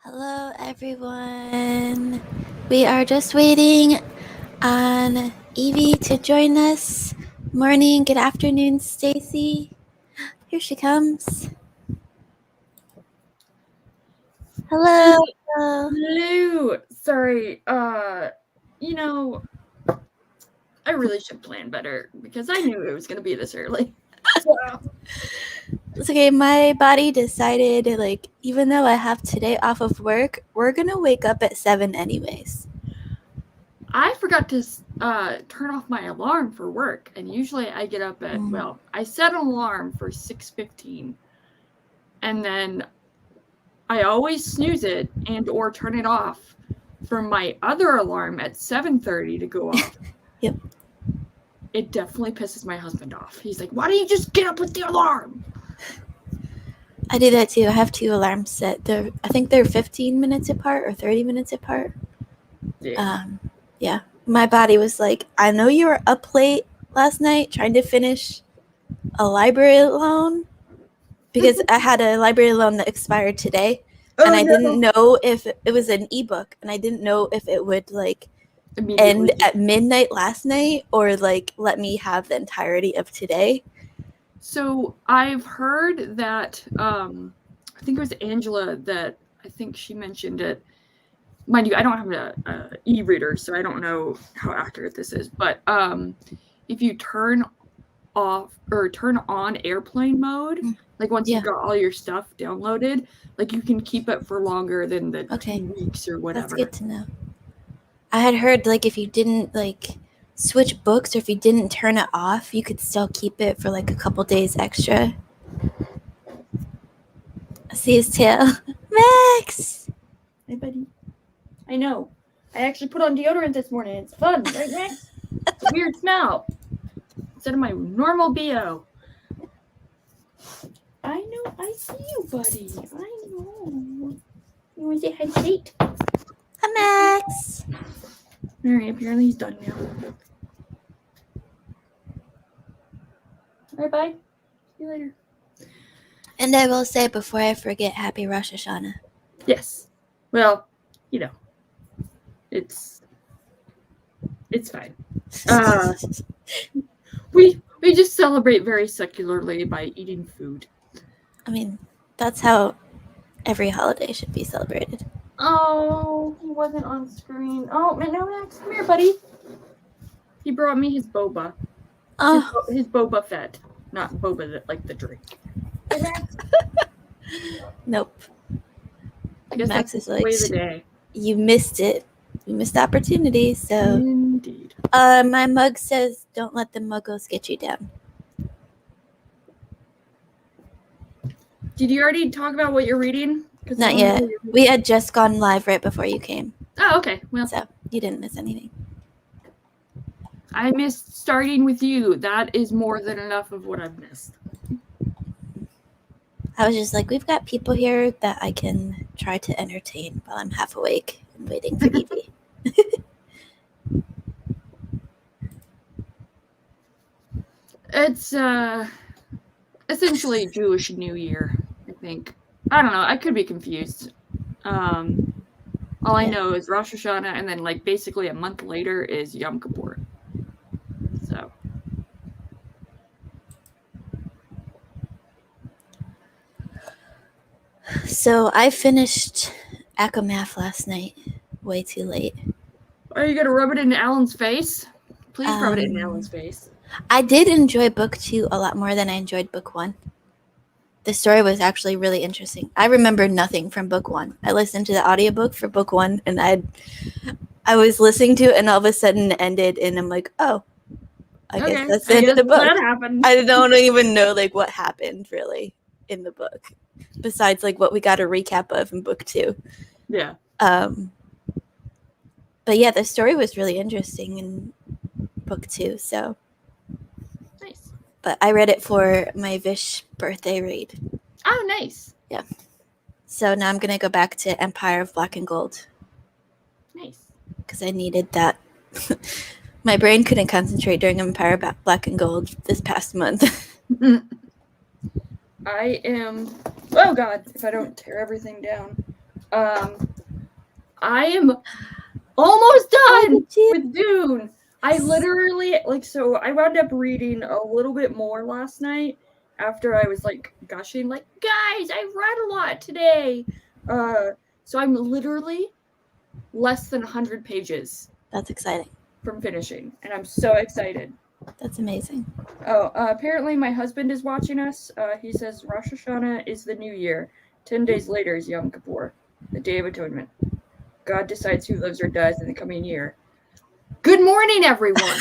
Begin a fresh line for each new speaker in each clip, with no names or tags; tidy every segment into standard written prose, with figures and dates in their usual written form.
Hello, everyone. We are just waiting on Evie to join us. Morning, good afternoon, Stacy. Here she comes. Hello.
Hello. Sorry. I really should plan better because I knew it was going to be this early. So,
It's okay. My body decided, even though I have today off of work, we're gonna wake up at 7 anyways.
I forgot to turn off my alarm for work, and usually I get up at I set an alarm for 6:15, and then I always snooze it and or turn it off for my other alarm at 7:30 to go off.
Yep.
It definitely pisses my husband off. He's like, "Why don't you just get up with the alarm?"
I do that too. I have 2 alarms set. I think they're 15 minutes apart or 30 minutes apart.
Yeah.
Yeah. My body was like, I know you were up late last night trying to finish a library loan because I had a library loan that expired today. And I didn't know if it was an ebook, and I didn't know if it would end at midnight last night or let me have the entirety of today.
So I've heard that I think it was Angela that I think she mentioned it. Mind you, I don't have a e-reader, so I don't know how accurate this is. But if you turn off or turn on airplane mode, like once you've got all your stuff downloaded, like you can keep it for longer than the 2 weeks or whatever.
That's good to know. I had heard if you didn't switch books or if you didn't turn it off, you could still keep it for a couple days extra. I see his tail. Max!
Hey, buddy. I know. I actually put on deodorant this morning. It's fun, right, Max? It's a weird smell. Instead of my normal BO. I know. I see you, buddy. I know. You want to say hi to Kate?
Hi, Max.
All right. Apparently he's done now. All right, bye. See you later.
And I will say before I forget, Happy Rosh Hashanah.
Yes. Well, it's fine. We just celebrate very secularly by eating food.
I mean, that's how every holiday should be celebrated.
Oh, he wasn't on screen. Oh, no, Max, come here, buddy. He brought me his boba.
Oh.
His Boba Fett. Not boba like the drink. Hey, Max.
Nope.
I guess
Max
that's
is
the way of the day.
You missed it. You missed the opportunity, so.
Indeed.
My mug says, don't let the muggles get you down.
Did you already talk about what you're reading?
Not yet. We had just gone live right before you came.
Oh, okay. Well,
so you didn't miss anything.
I missed starting with you. That is more than enough of what I've missed.
I was just we've got people here that I can try to entertain while I'm half awake and waiting for Evie.
It's essentially Jewish New Year, I think. I don't know. I could be confused. All I know is Rosh Hashanah, and then basically a month later is Yom Kippur.
So I finished Akamath last night, way too late.
Are you gonna rub it in Alan's face? Please rub it in Alan's face.
I did enjoy book 2 a lot more than I enjoyed book 1. The story was actually really interesting. I remember nothing from book 1. I listened to the audiobook for book 1, and I was listening to it, and all of a sudden it ended, and I'm like, oh, I guess that's the end of the book.
That happened.
I don't even know what happened really in the book, besides what we got a recap of in book 2.
Yeah.
But yeah, the story was really interesting in book 2. So
nice.
But I read it for my Vish birthday read.
Oh, nice.
Yeah. So now I'm gonna go back to Empire of Black and Gold.
Nice.
Because I needed that. My brain couldn't concentrate during Empire of Black and Gold this past month.
I am. Oh God! If I don't tear everything down. I am almost done
did you?
with Dune. I literally, so I wound up reading a little bit more last night after I was, gushing, guys, I read a lot today. So I'm literally less than 100 pages
That's exciting.
from finishing, and I'm so excited.
That's amazing.
Oh, apparently my husband is watching us. He says Rosh Hashanah is the new year. 10 days later is Yom Kippur, the Day of Atonement. God decides who lives or dies in the coming year. Good morning, everyone.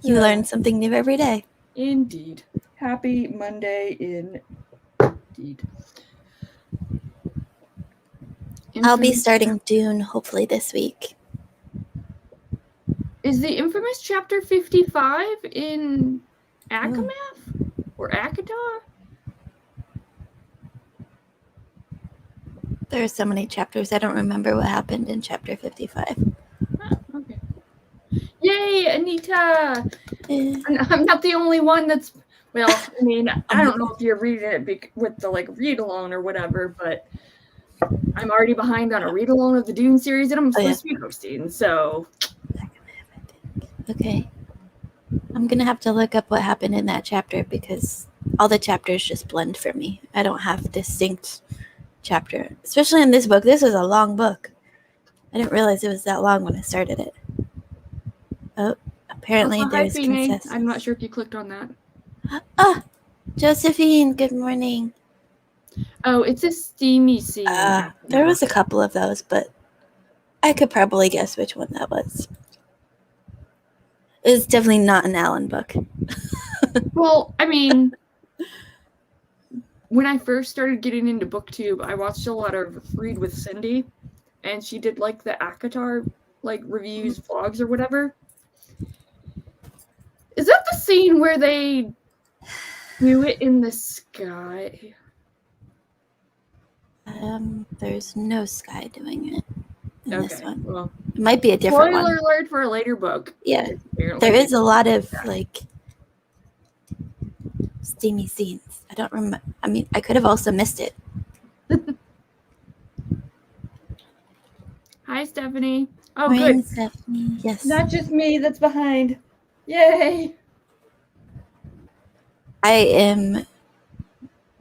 You learn something new every day.
Indeed. Happy Monday indeed.
I'll be starting Dune hopefully this week.
Is the infamous chapter 55 in Akamath or Akatar?
There are so many chapters. I don't remember what happened in chapter 55.
Oh, okay. Yay, Anita! I'm not the only one that's, well, I mean, I don't know if you're reading it with the read along or whatever, but I'm already behind on a read along of the Dune series that I'm supposed to be hosting, so.
Okay. I'm going to have to look up what happened in that chapter because all the chapters just blend for me. I don't have distinct chapter, especially in this book. This is a long book. I didn't realize it was that long when I started it. Oh, apparently there's consensus.
I'm not sure if you clicked on that.
Ah, Josephine, good morning.
Oh, it's a steamy scene.
There was a couple of those, but I could probably guess which one that was. It's definitely not an Alan book.
Well, I mean, when I first started getting into BookTube, I watched a lot of Read with Cindy, and she did the Akatar reviews, vlogs or whatever. Is that the scene where they do it in the sky?
There's no sky doing it in this one.
Well,
it might be a different one.
Spoiler alert for a later book.
Yeah, there is a lot of steamy scenes. I don't remember. I mean, I could have also missed it.
Hi, Stephanie. Oh,
Morning,
good.
Stephanie. Yes.
Not just me that's behind. Yay.
I am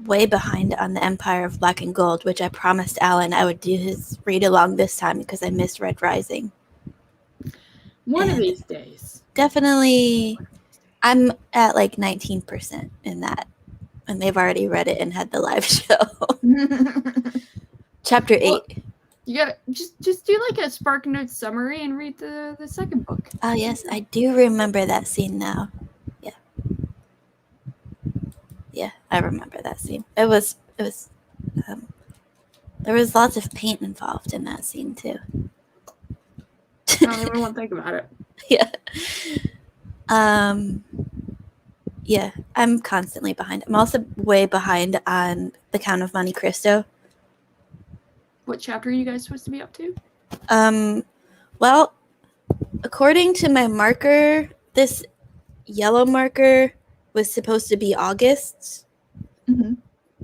way behind on the Empire of Black and Gold, which I promised Alan I would do his read along this time because I missed Red Rising.
One of these days.
Definitely, I'm at 19% in that, and they've already read it and had the live show. Chapter 8.
Well, you gotta just do a Spark Notes summary and read the second book.
Oh yes, I do remember that scene now. Yeah, I remember that scene. It was there was lots of paint involved in that scene too.
I don't even want to think about it.
Yeah. Yeah, I'm constantly behind. I'm also way behind on The Count of Monte Cristo.
What chapter are you guys supposed to be up to?
Well, according to my marker, this yellow marker was supposed to be August,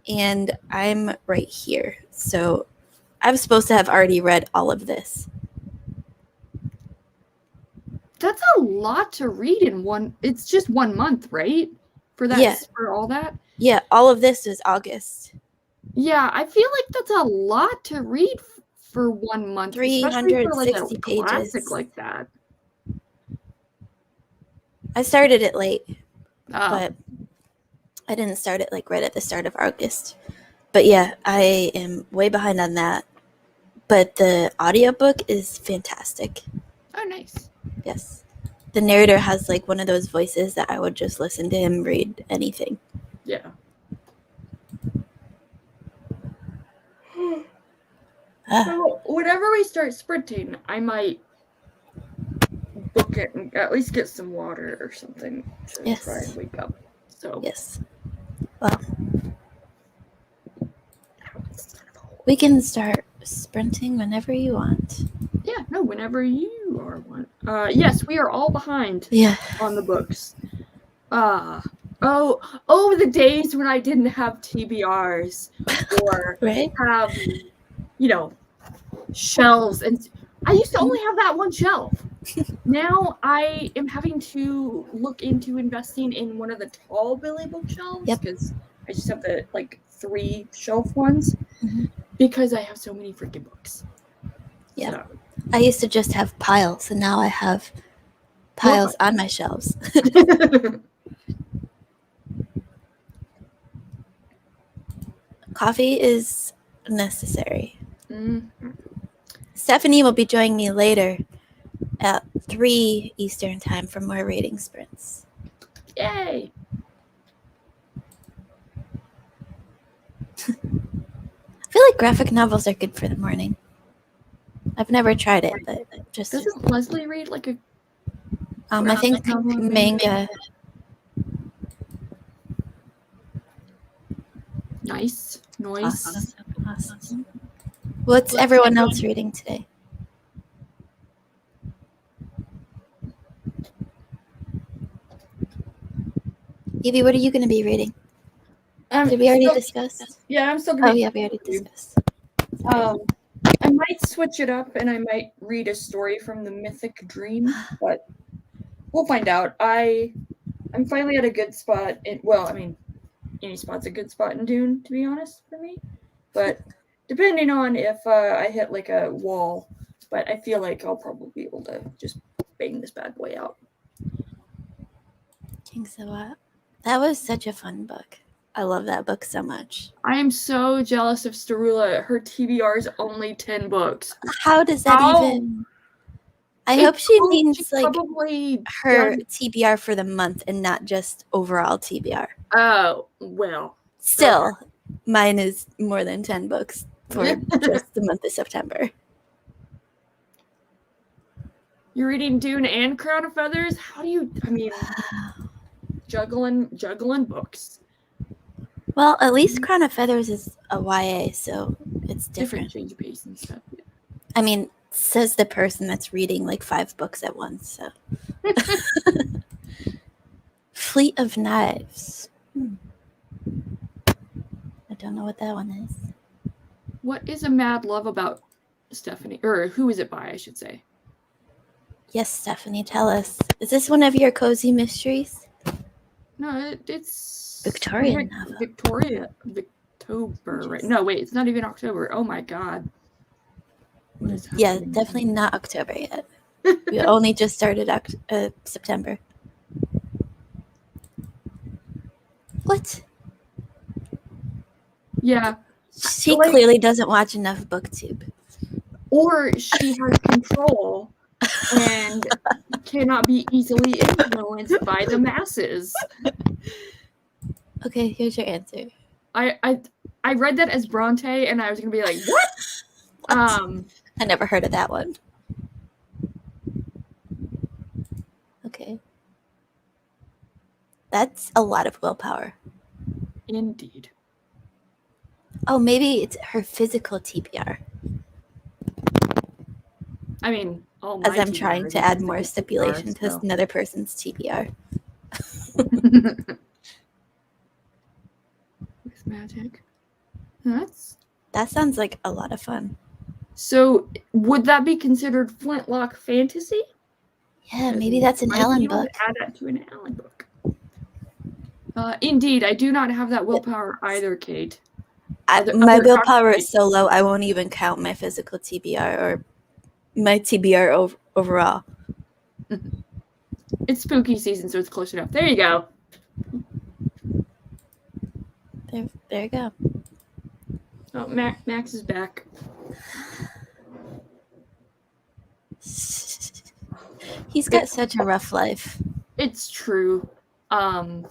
and I'm right here. So I'm supposed to have already read all of this.
That's a lot to read in one. It's just 1 month, right? For that, yeah. For all that?
Yeah, all of this is August.
Yeah, I feel like that's a lot to read for 1 month.
360
a
pages.
Classic like that.
I started it late, but I didn't start it right at the start of August. But yeah, I am way behind on that. But the audiobook is fantastic.
Oh, nice.
Yes. The narrator has one of those voices that I would just listen to him read anything.
Yeah. So whenever we start sprinting, I might book it and at least get some water or something to try and wake up. So
yes. Well, we can start sprinting whenever you want.
Yeah, no, whenever you are one. Yes, we are all behind on the books. The days when I didn't have TBRs or
Right?
have, shelves. And I used to only have that one shelf. Now I am having to look into investing in one of the tall Billy bookshelves because I just have the 3 shelf ones because I have so many freaking books.
Yeah.
So.
I used to just have piles, and now I have piles on my shelves. Coffee is necessary.
Mm-hmm.
Stephanie will be joining me later at 3 Eastern time for more reading sprints.
Yay!
I feel like graphic novels are good for the morning. I've never tried it, but just
doesn't Leslie read like a?
I think manga.
Nice.
Awesome. What's everyone else reading today? Evie, what are you going to be reading? Did we already discuss?
Yeah, I'm still going to.
Oh, yeah, we already discussed.
I might switch it up and I might read a story from the Mythic Dream, but we'll find out. I'm finally at a good spot. Any spot's a good spot in Dune, to be honest, for me. But depending on if I hit like a wall, but I feel like I'll probably be able to just bang this bad boy out.
Kings of What? That was such a fun book. I love that book so much.
I am so jealous of Starula. Her TBR is only 10 books.
How does that even... I hope she means like her TBR for the month and not just overall TBR.
Oh, well.
Still, mine is more than 10 books for just the month of September.
You're reading Dune and Crown of Feathers? How do you, juggling books.
Well, at least Crown of Feathers is a YA, so it's different.
Change of pace and stuff. Yeah.
I mean, says the person that's reading like 5 books at once, so. Fleet of Knives. I don't know what that one is.
What is A Mad Love about, Stephanie? Or who is it by, I should say?
Yes, Stephanie, tell us. Is this one of your cozy mysteries?
No, it's
Victorian novel.
October, right? No, wait, it's not even October. Oh my god.
Yeah, definitely not October yet. We only just started September. What?
Yeah.
She clearly doesn't watch enough BookTube.
Or she has control and cannot be easily influenced by the masses.
Okay, here's your answer.
I read that as Bronte and I was gonna be like, what?
I never heard of that one. Okay. That's a lot of willpower.
Indeed.
Oh, maybe it's her physical TBR.
I mean,
as I'm trying to add more stipulation to another person's TBR.
With magic.
That sounds like a lot of fun.
So, would that be considered Flintlock fantasy?
Yeah, maybe that's an Alan book.
Add that to an Alan book. Indeed, I do not have that willpower either, Kate.
My willpower is so low, I won't even count my physical TBR or my TBR overall.
It's spooky season, so it's close enough. There you go.
There you go.
Oh, Max is back.
He's got such a rough life.
It's true. And,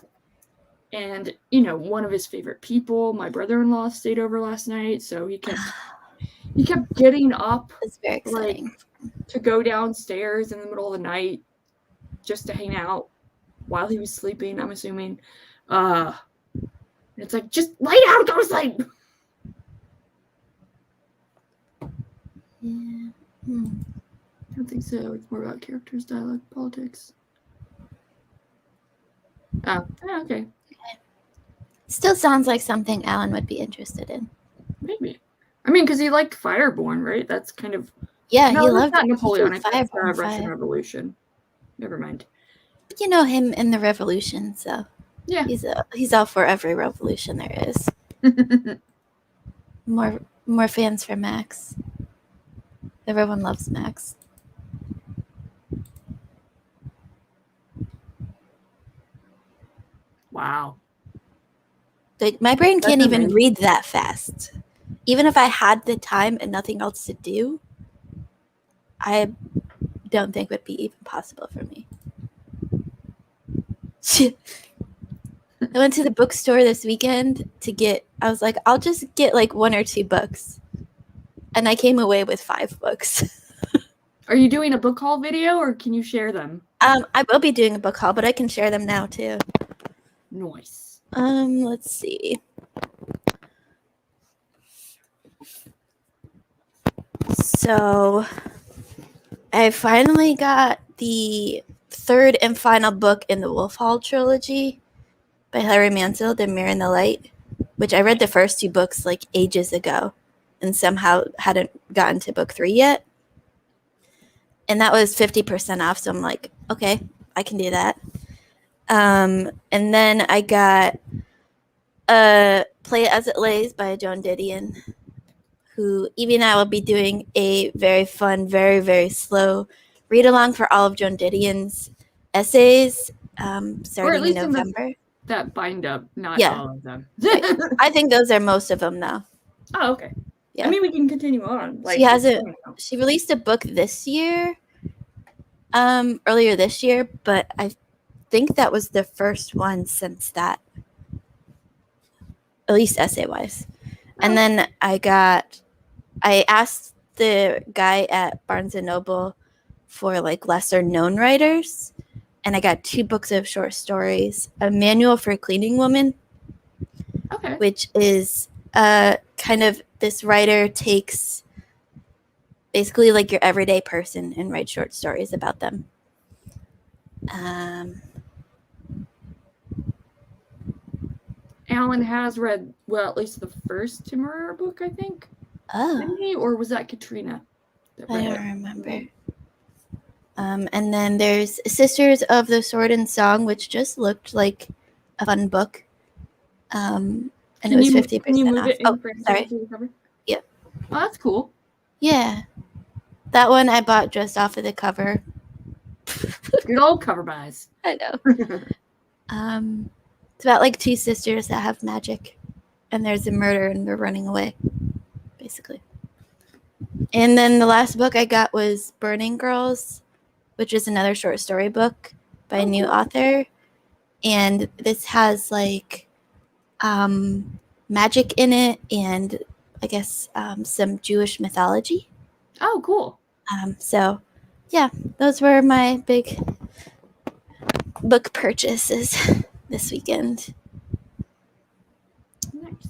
one of his favorite people, my brother-in-law, stayed over last night, so he kept getting up.
It's very exciting.
To go downstairs in the middle of the night just to hang out while he was sleeping, I'm assuming. It's like, just lay down, go to sleep.
Yeah.
I don't think so. It's more about characters, dialogue, politics. Oh, okay.
Still sounds like something Alan would be interested in.
Maybe. I mean, because he liked Fireborn, right? That's kind of...
Yeah,
No,
he
that's
loved
not
it.
Napoleonic. That's
Fireborn
Russian
5.
Revolution. Never mind.
But you know him in the revolution, so
Yeah.
he's all for every revolution there is. More fans for Max. Everyone loves Max.
Wow.
Like, my brain can't
That's
even
amazing.
read that fast. Even if I had the time and nothing else to do, I don't think it would be even possible for me. I went to the bookstore this weekend I was like, I'll just get like 1 or 2 books. And I came away with 5 books.
Are you doing a book haul video, or can you share them?
I will be doing a book haul, but I can share them now too.
Nice.
Let's see. So I finally got the 3rd and final book in the Wolf Hall trilogy by Hilary Mantel, The Mirror and the Light, which I read the first 2 books like ages ago and somehow hadn't gotten to book 3 yet. And that was 50% off, so I'm like, okay, I can do that. And then I got Play It As It Lays by Joan Didion, who Evie and I will be doing a very fun, very, very slow read along for all of Joan Didion's essays starting in November.
That bind up, not all of them.
Right. I think those are most of them, though.
Oh, okay.
Yeah.
I mean, we can continue on. Like,
she released a book this year, earlier this year, but I think that was the first one since that, at least essay-wise. And then I asked the guy at Barnes & Noble for like lesser known writers, and I got 2 books of short stories, A Manual for a Cleaning Woman, which is kind of, this writer takes basically like your everyday person and writes short stories about them.
Alan has read, well, at least the first Timur book, I think.
Oh.
Didn't he? Or was that Katrina?
I don't remember. And then there's Sisters of the Sword and Song, which just looked like a fun book. And it was 50%
Can you move
off.
it in frame
sorry.
Yeah. Oh, that's cool.
Yeah. That one I bought just off of the cover.
Good old cover buys.
I know. It's about like 2 sisters that have magic, and there's a murder and they're running away, basically. And then the last book I got was Burning Girls, which is another short story book by a new author. And this has like magic in it, and I guess some Jewish mythology.
Oh, cool.
So yeah, those were my big book purchases this weekend.
Nice.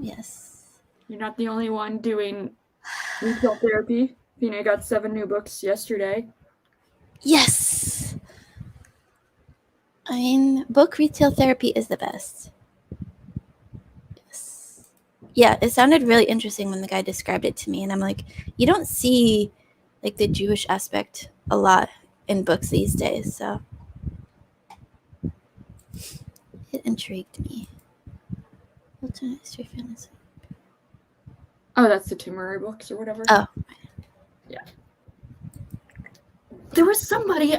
Yes.
You're not the only one doing retail therapy. Pina got 7 new books yesterday.
Yes. I mean, book retail therapy is the best. Yes. Yeah, it sounded really interesting when the guy described it to me, and I'm like, you don't see like the Jewish aspect a lot in books these days, so it intrigued me. Alternate history fantasy.
Oh, that's the Timur books or whatever.
Oh.
Yeah. There was somebody,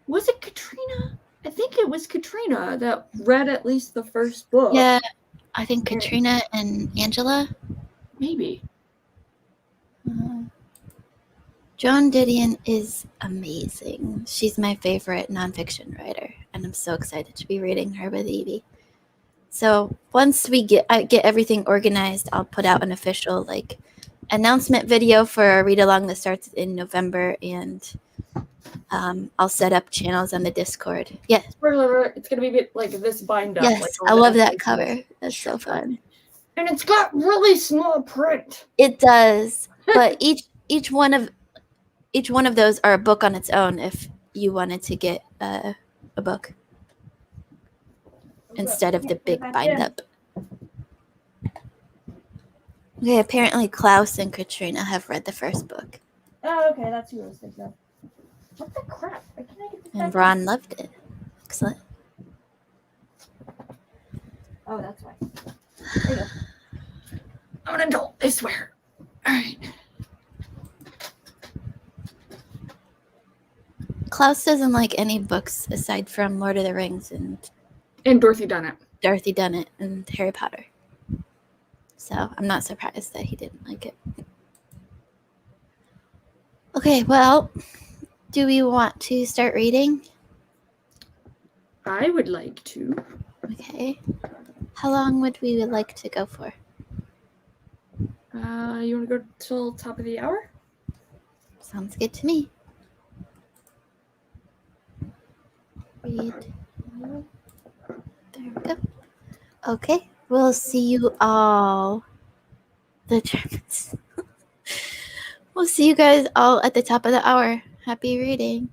was it Katrina? I think it was Katrina that read at least the first book.
Yeah, I think Katrina and Angela.
Maybe.
Joan Didion is amazing. She's my favorite nonfiction writer, and I'm so excited to be reading her with Evie. So once we get everything organized, I'll put out an official like announcement video for a read along that starts in November, and I'll set up channels on the Discord. Yeah.
It's gonna be like this bind up.
Yes,
like
I love that cover. That's so fun.
And it's got really small print.
It does, but each one of those are a book on its own. If you wanted to get a book instead of the big bind up. Okay, apparently Klaus and Katrina have read the first book.
Oh, okay, that's who I was thinking of. What the crap? Why can't I get this
And
back
Ron loved it. Excellent.
Oh, that's why. There you go.
I'm an adult, I swear. All right.
Klaus doesn't like any books aside from Lord of the Rings and
Dorothy Dunnet.
Dorothy Dunnet and Harry Potter. So I'm not surprised that he didn't like it. Okay, well, do we want to start reading?
I would like to.
Okay. How long would we like to go for?
You want to go till top of the hour?
Sounds good to me. Read. There we go. Okay, we'll see you all. The Germans. We'll see you guys all at the top of the hour. Happy reading.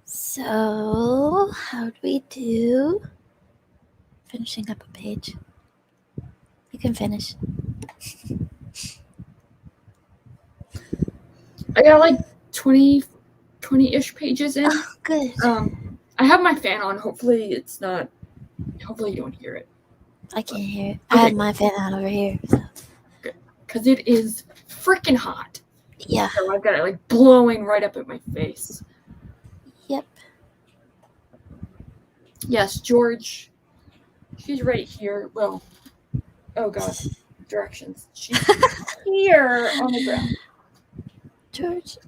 So, how'd we do? Finishing up a page. You can finish.
I got like 20-ish pages in.
Oh, good.
I have my fan on. Hopefully you don't hear it.
I can't hear it.
Okay.
I have my fan on over here. So.
Because it is freaking hot.
Yeah.
So I've got it like blowing right up at my face.
Yep.
Yes, George. She's right here. Well, oh god, directions. She's here on the ground.
George.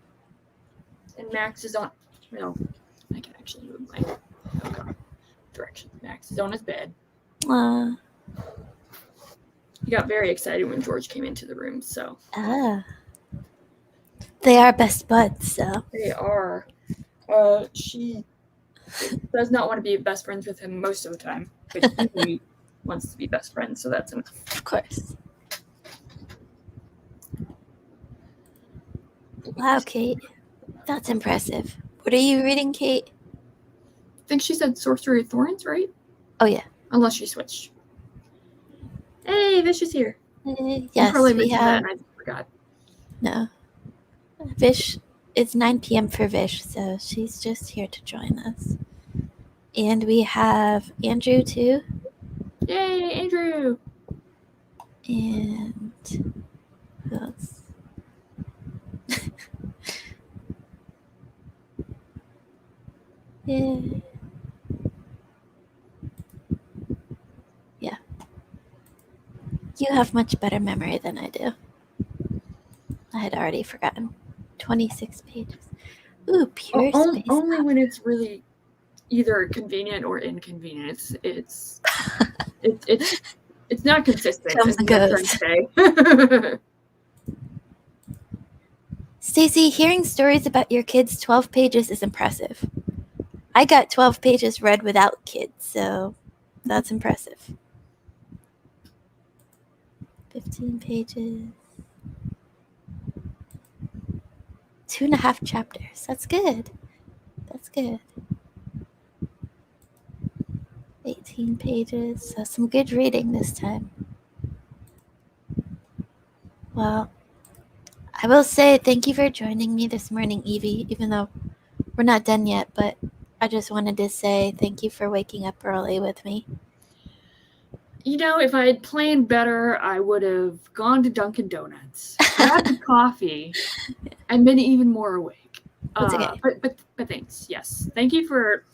And Max is on. No, I can actually move my. Oh god, directions. Max is on his bed. He got very excited when George came into the room. So.
They are best buds, so.
They are. She does not want to be best friends with him most of the time, but he wants to be best friends, so that's enough.
Of course. Wow, Kate. That's impressive. What are you reading, Kate?
I think she said Sorcery of Thorns, right?
Oh, yeah.
Unless she switched. Hey, Vish is here.
Yes,
probably
we
mentioned
have.
that and I forgot.
No. Vish, it's 9 p.m. for Vish, so she's just here to join us. And we have Andrew, too.
Yay, Andrew!
And who else? Yeah. Yeah. You have much better memory than I do. I had already forgotten. 26 pages. Ooh, pure space.
Only when it's really either convenient or inconvenient. It's not consistent.
Comes and goes. Stacy, hearing stories about your kids' 12 pages is impressive. I got 12 pages read without kids, so that's impressive. 15 pages. 2.5 chapters. That's good. That's good. 18 pages. So some good reading this time. Well, I will say thank you for joining me this morning, Evie, even though we're not done yet, but I just wanted to say thank you for waking up early with me.
You know, if I had planned better, I would have gone to Dunkin' Donuts, grabbed a coffee, and been even more awake.
It's okay.
But thanks. Yes. Thank you for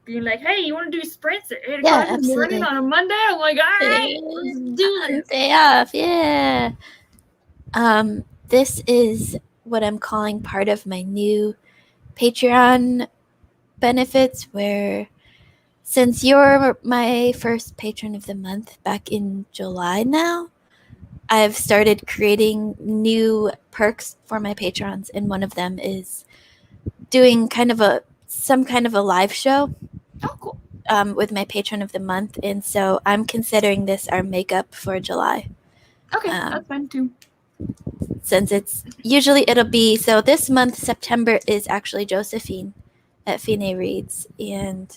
being like, hey, you want to do sprints at 8
Yeah,
o'clock in the morning on a Monday? I'm like, all right, let's do this.
Day off, yeah. This is what I'm calling part of my new Patreon benefits, where since you're my first patron of the month back in July now, I've started creating new perks for my patrons, and one of them is doing some kind of a live show.
Oh, cool.
With my patron of the month, and so I'm considering this our makeup for July.
Okay, that's fine too.
Since it'll be, so this month, September, is actually Josephine at Fine Reads, and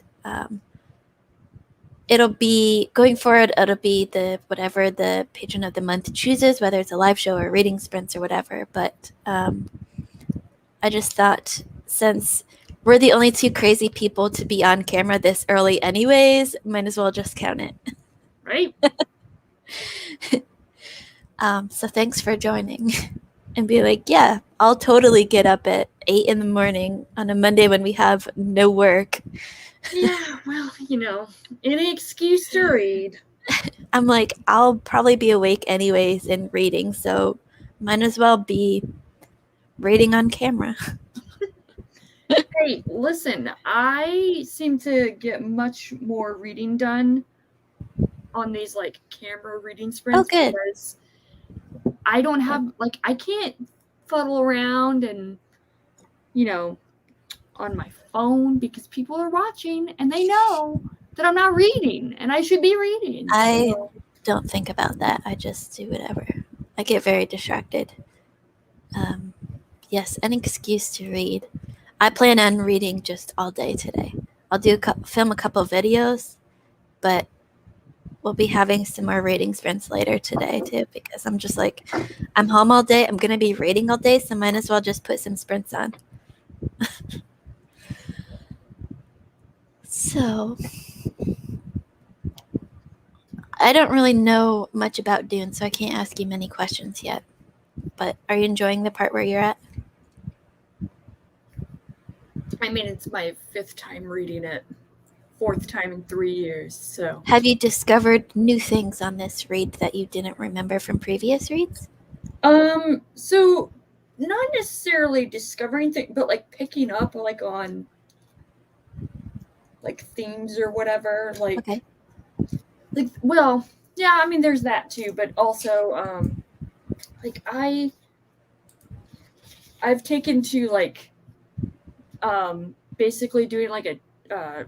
it'll be, going forward, it'll be whatever the patron of the month chooses, whether it's a live show or reading sprints or whatever, but I just thought, since we're the only two crazy people to be on camera this early anyways, might as well just count it.
Right.
So thanks for joining and be like, yeah, I'll totally get up at 8 in the morning on a Monday when we have no work.
Yeah, well, you know, any excuse to read.
I'm like, I'll probably be awake anyways and reading, so might as well be reading on camera.
Hey, listen, I seem to get much more reading done on these like camera reading sprints.
Oh, good.
Because I don't have, like, I can't fuddle around and, you know, on my phone because people are watching and they know that I'm not reading and I should be reading.
I don't think about that. I just do whatever. I get very distracted. Yes, an excuse to read. I plan on reading just all day today. I'll film a couple videos, but we'll be having some more reading sprints later today too, because I'm just like, I'm home all day. I'm gonna be reading all day, so might as well just put some sprints on. So I don't really know much about Dune, so I can't ask you many questions yet. But are you enjoying the part where you're at?
I mean, it's my 5th time reading it, 4th time in 3 years. So,
have you discovered new things on this read that you didn't remember from previous reads?
So not necessarily discovering things, but like picking up like on like themes or whatever. Like,
okay.
Like, well, yeah. I mean, there's that too, but also, like I've taken to like basically doing like a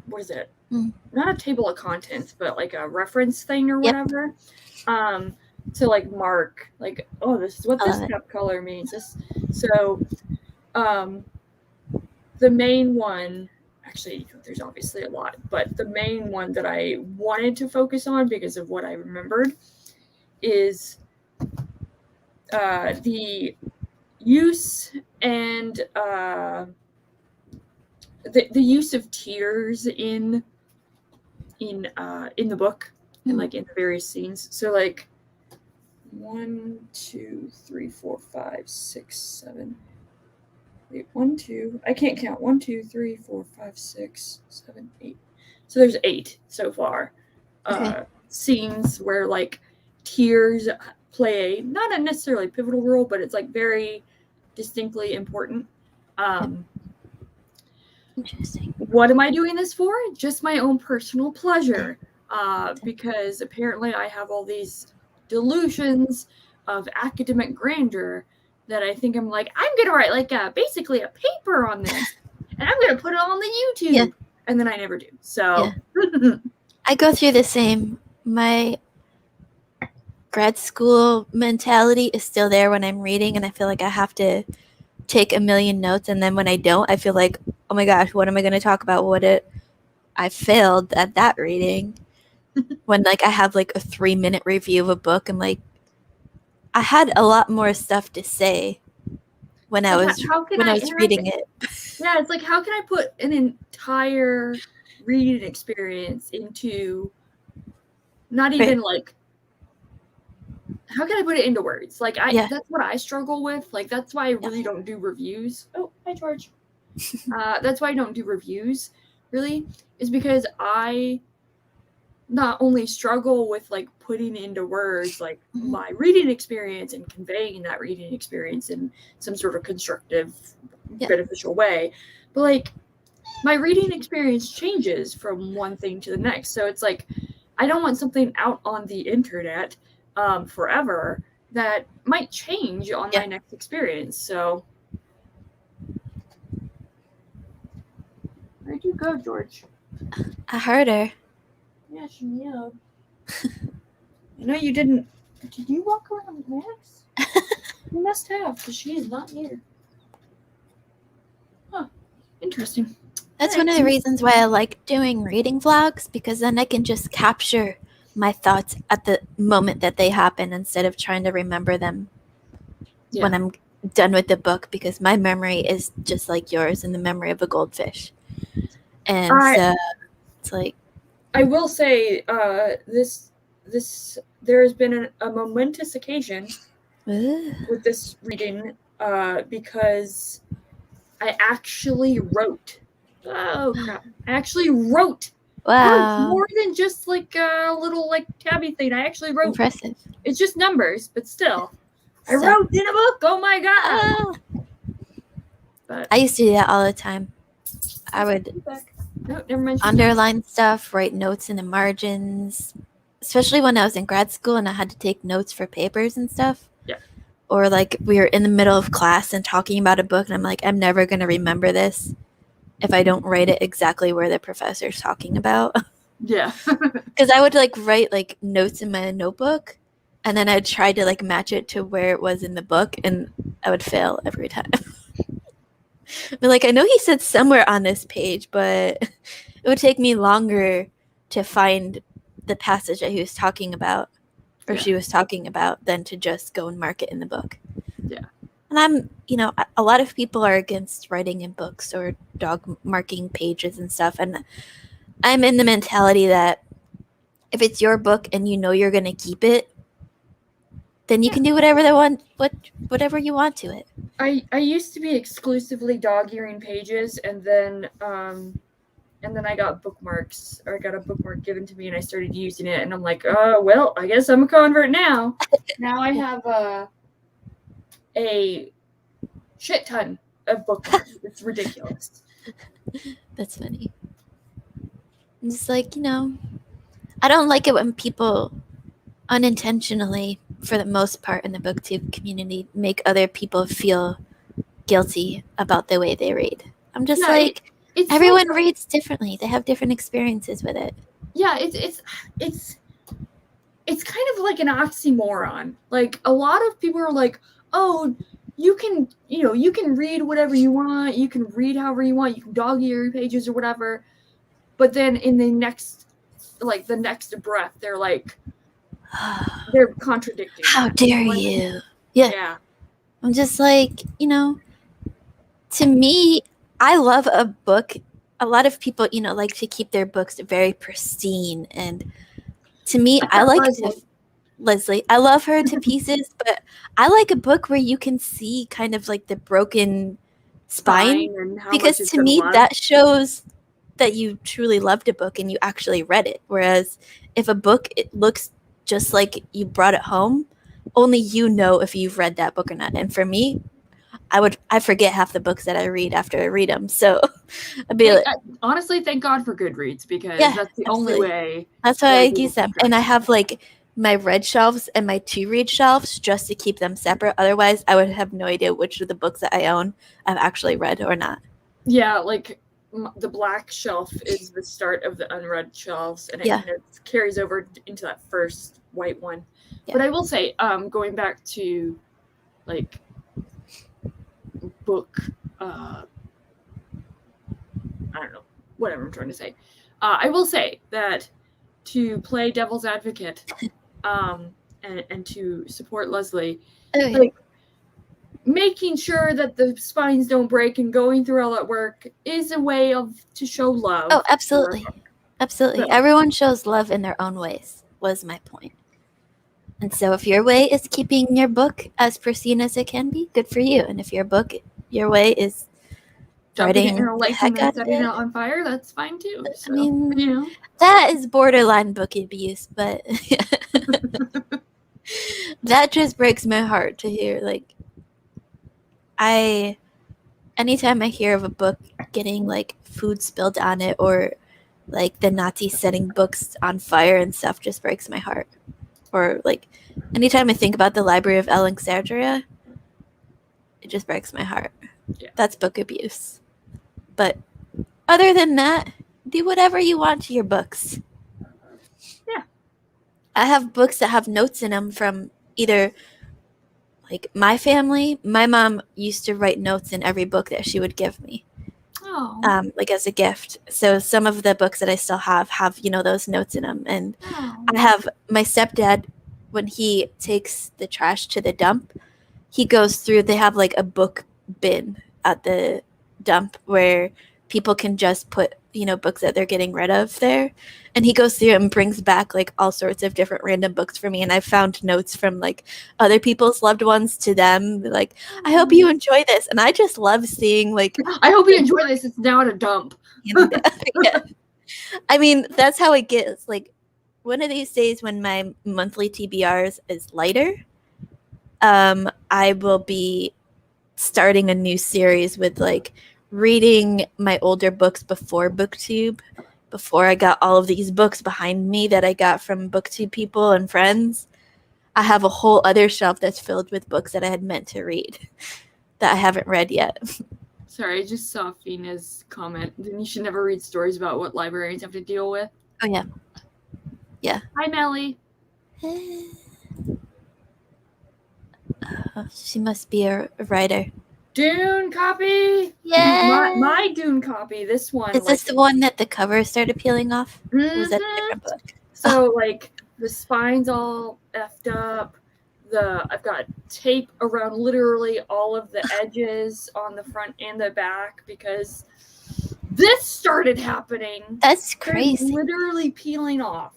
what is it? Not a table of contents, but like a reference thing or whatever. Yep. To like mark like, oh, this is what this cup color means. So the main one, actually there's obviously a lot, but the main one that I wanted to focus on because of what I remembered is the use and the use of tears in the book and like in the various scenes. So like 1, 2, 3, 4, 5, 6, 7. Wait, 1, 2. I can't count. 1, 2, 3, 4, 5, 6, 7, 8. So there's 8 so far. Scenes where like tears play not a necessarily pivotal role, but it's like very distinctly important.
Interesting.
What am I doing this for? Just my own personal pleasure. Because apparently I have all these delusions of academic grandeur that I think I'm like, I'm gonna write like basically a paper on this, and I'm gonna put it on the YouTube, and then I never do. So
I go through the same. My grad school mentality is still there when I'm reading, and I feel like I have to take a million notes, and then when I don't, I feel like, oh my gosh, what am I going to talk about? I failed at that reading. When like I have like a 3-minute review of a book, I'm like, I had a lot more stuff to say when I was reading it.
Yeah, it's like, how can I put an entire reading experience into not even like, how can I put it into words? Like that's what I struggle with. Like that's why I really don't do reviews. Oh, hi George. That's why I don't do reviews really, is because I not only struggle with like putting into words like my reading experience and conveying that reading experience in some sort of constructive, beneficial way, but like my reading experience changes from one thing to the next. So it's like, I don't want something out on the internet forever that might change on my next experience. So where'd you go, George?
I heard her.
Yeah, she meowed. I know you didn't. Did you walk around Max? You must have, because she is not here. Huh. Interesting.
That's one of the reasons why I like doing reading vlogs, because then I can just capture my thoughts at the moment that they happen instead of trying to remember them when I'm done with the book, because my memory is just like yours and the memory of a goldfish. And so it's like,
I will say there has been a momentous occasion with this reading because I actually wrote. Oh crap! I actually wrote.
Wow.
More than just like a little like tabby thing. I actually wrote.
Impressive.
It's just numbers, but still. I wrote in a book. Oh my god. But
I used to do that all the time. I would underline stuff, write notes in the margins, especially when I was in grad school and I had to take notes for papers and stuff.
Yeah.
Or like we were in the middle of class and talking about a book, and I'm like, I'm never going to remember this if I don't write it exactly where the professor's talking about.
Yeah.
Because I would like write like notes in my notebook, and then I'd try to like match it to where it was in the book, and I would fail every time. But like, I know he said somewhere on this page, but it would take me longer to find the passage that he was talking about, or
Yeah.
she was talking about, than to just go and mark it in the book.
Yeah.
And I'm, a lot of people are against writing in books or dog marking pages and stuff. And I'm in the mentality that if it's your book and you know you're going to keep it, then you can do whatever you want to it.
I used to be exclusively dog-earing pages, and then I got bookmarks, or I got a bookmark given to me, and I started using it, and I'm like, well, I guess I'm a convert now. Now I have a shit ton of bookmarks. It's ridiculous.
That's funny. I'm just like, I don't like it when people unintentionally, for the most part in the booktube community, make other people feel guilty about the way they read. I'm just it's everyone reads differently. They have different experiences with it.
Yeah, it's kind of like an oxymoron. Like, a lot of people are like, oh, you can read whatever you want, you can read however you want, you can dog ear pages or whatever. But then in the next breath, they're like, they're contradicting.
How dare you? Yeah. I'm just like, to me, I love a book. A lot of people, like to keep their books very pristine. And to me, I like Leslie. I love her to pieces, but I like a book where you can see kind of like the broken spine, because to me that shows that you truly loved a book and you actually read it. Whereas if a book, it looks just like you brought it home, only you know if you've read that book or not. And for me, I forget half the books that I read after I read them. So I'd be
honestly, thank God for Goodreads, because that's the only way.
That's why I use them. And I have like my read shelves and my to read shelves just to keep them separate. Otherwise, I would have no idea which of the books that I own I've actually read or not.
Yeah, like the black shelf is the start of the unread shelves, and it kind of carries over into that first white one. Yeah. But I will say, going back to like book, I don't know, whatever I'm trying to say. I will say that to play devil's advocate, and to support Leslie, like making sure that the spines don't break and going through all that work is a way to show love.
Oh, absolutely. Absolutely. So, everyone shows love in their own ways, was my point. And so if your way is keeping your book as pristine as it can be, good for you. And if your way is
jumping in a lake and setting it on fire, that's fine too. So,
I mean, that is borderline book abuse, but that just breaks my heart to hear. Like, anytime I hear of a book getting like food spilled on it, or like the Nazis setting books on fire and stuff, just breaks my heart. Or like anytime I think about the Library of Alexandria, it just breaks my heart. Yeah. That's book abuse. But other than that, do whatever you want to your books.
Yeah.
I have books that have notes in them from either like my family. My mom used to write notes in every book that she would give me.
Oh.
Like as a gift. So some of the books that I still have, those notes in them. And I have my stepdad, when he takes the trash to the dump, he goes through, they have like a book bin at the dump where people can just put, books that they're getting rid of there. And he goes through and brings back like all sorts of different random books for me. And I found notes from like other people's loved ones to them. Like, I hope you enjoy this. And I just love seeing like,
I hope you enjoy this. It's now at a dump.
Yeah. I mean, that's how it gets. Like, one of these days when my monthly TBRs is lighter, I will be starting a new series with like reading my older books before BookTube, before I got all of these books behind me that I got from BookTube people and friends. I have a whole other shelf that's filled with books that I had meant to read that I haven't read yet.
Sorry, I just saw Fina's comment. Then you should never read stories about what librarians have to deal with.
Oh, yeah. Yeah.
Hi, Melly.
She must be a writer.
Dune copy.
Yeah.
My Dune copy. This one.
Is this the one that the cover started peeling off? Or was that a
Mhm.
different book?
So like the spine's all effed up. I've got tape around literally all of the edges on the front and the back because this started happening.
That's
They're
crazy.
literally peeling off.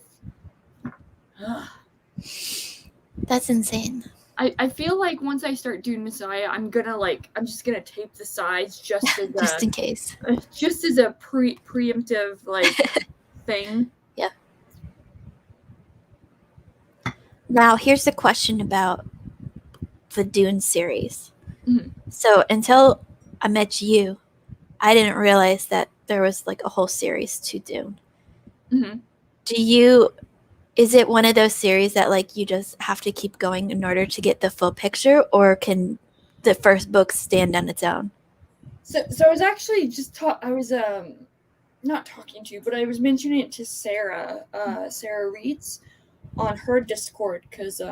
That's insane.
I feel like once I start doing Messiah, I'm just gonna tape the sides just as
Just in case.
a preemptive like thing.
Yeah. Now here's the question about the Dune series.
Mhm.
So until I met you, I didn't realize that there was like a whole series to Dune.
Mhm.
Is it one of those series that like you just have to keep going in order to get the full picture, or can the first book stand on its own?
So I was actually just I was not talking to you, but I was mentioning it to Sarah, Sarah Reeds, on her Discord because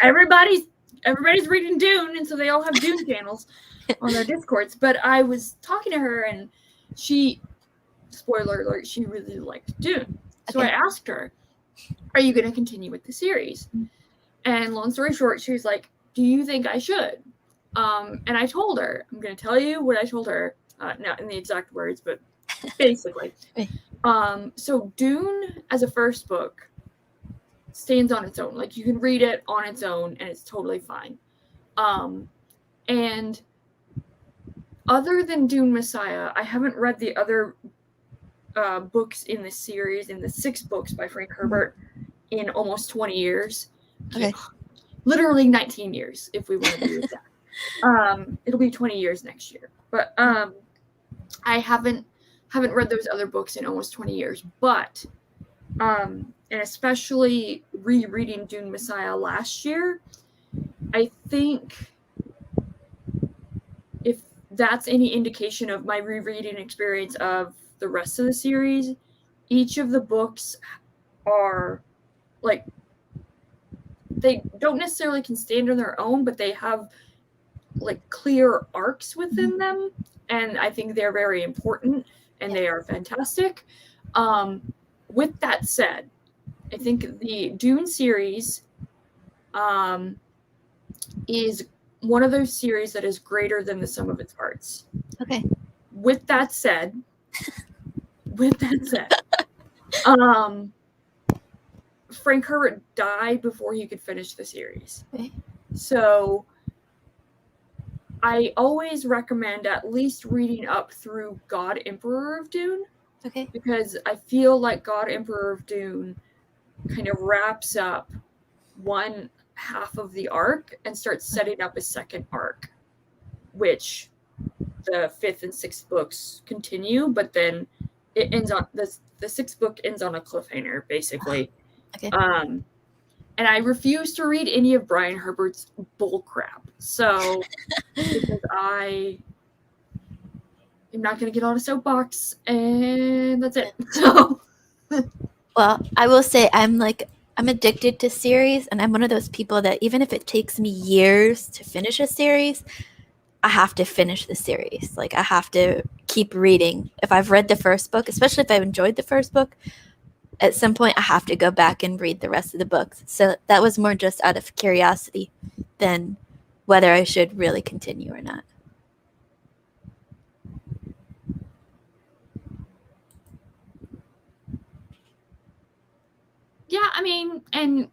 everybody's reading Dune, and so they all have Dune channels on their Discords. But I was talking to her, and she, spoiler alert, she really liked Dune. So
Okay.
I asked her, "Are you going to continue with the series?" And long story short, she was like, "Do you think I should?" And I told her, I'm going to tell you what I told her, not in the exact words, but basically. So Dune as a first book stands on its own. Like you can read it on its own and it's totally fine. And other than Dune Messiah, I haven't read the other books in this series, in the 6 books by Frank Herbert, in almost 20 years.
Okay.
Literally 19 years, if we want to be exact. It'll be 20 years next year. But I haven't read those other books in almost 20 years. But and especially rereading Dune Messiah last year, I think if that's any indication of my rereading experience of the rest of the series, each of the books are like, they don't necessarily can stand on their own, but they have like clear arcs within them, and I think they're very important and they are fantastic. With that said, I think the Dune series is one of those series that is greater than the sum of its parts.
Okay.
With that said, Frank Herbert died before he could finish the series.
Okay.
So I always recommend at least reading up through God Emperor of Dune.
Okay.
Because I feel like God Emperor of Dune kind of wraps up one half of the arc and starts setting up a second arc, which the 5th and 6th books continue, but then it ends on the 6th book ends on a cliffhanger, basically.
Okay.
And I refuse to read any of Brian Herbert's bullcrap. So because I am not going to get on a soapbox, and that's it. So,
well, I will say I'm addicted to series, and I'm one of those people that even if it takes me years to finish a series, I have to finish the series. Like I have to keep reading. If I've read the first book, especially if I've enjoyed the first book, at some point I have to go back and read the rest of the books. So that was more just out of curiosity than whether I should really continue or not.
yeah, I mean, and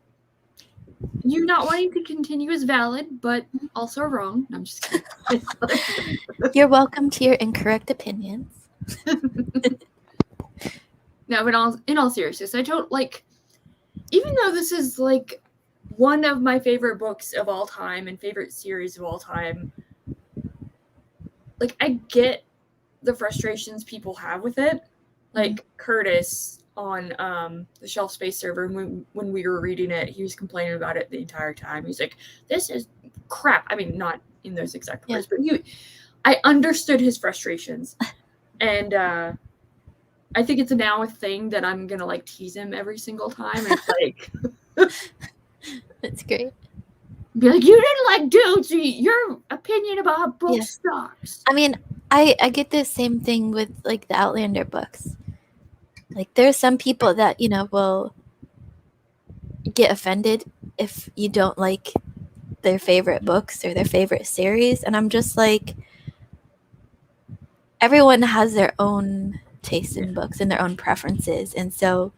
you not wanting to continue is valid, but also wrong. No, I'm just kidding.
You're welcome to your incorrect opinions.
No, but in all seriousness, I don't like, even though this is like one of my favorite books of all time and favorite series of all time, like I get the frustrations people have with it. Like Curtis on the Shelf Space server, when we were reading it, he was complaining about it the entire time. He's like, "This is crap." I mean, not in those exact words, but I understood his frustrations, and I think it's now a thing that I'm gonna like tease him every single time. And it's like,
that's great.
Be like, you didn't like Dune, so your opinion about how books sucks.
I mean, I get the same thing with like the Outlander books. Like there's some people that, you know, will get offended if you don't like their favorite books or their favorite series, and I'm just like, everyone has their own taste in books and their own preferences, and so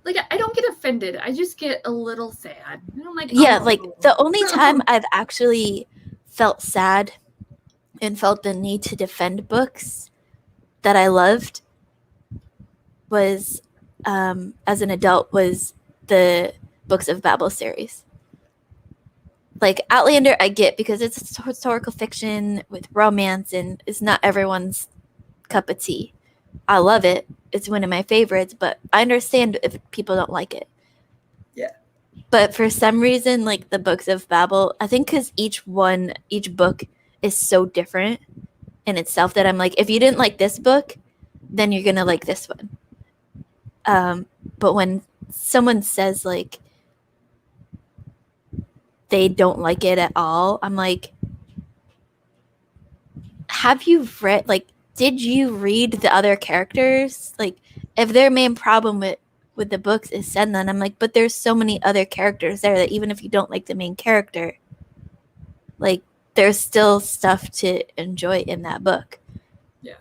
like I don't get offended. I just get a little sad. And I'm like,
yeah,
oh.
like the only time I've actually felt sad and felt the need to defend books that I loved was as an adult was the Books of Babel series. Like Outlander I get because it's historical fiction with romance and it's not everyone's cup of tea. I love it. It's one of my favorites, but I understand if people don't like it.
Yeah.
But for some reason, like the Books of Babel, I think because each book is so different in itself that I'm like, if you didn't like this book, then you're gonna like this one. But when someone says like they don't like it at all, I'm like, have you read, like, did you read the other characters? Like, if their main problem with the books is Senlan, I'm like, but there's so many other characters there that even if you don't like the main character, like, there's still stuff to enjoy in that book.
Yeah.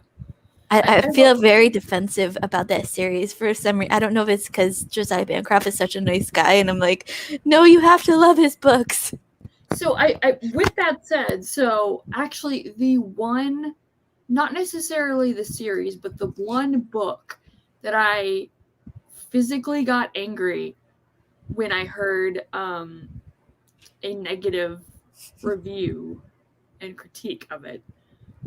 I feel very defensive about that series for some reason. I don't know if it's because Josiah Bancroft is such a nice guy, and I'm like, no, you have to love his books.
So I with that said, so actually the one, not necessarily the series, but the one book that I physically got angry when I heard a negative review and critique of it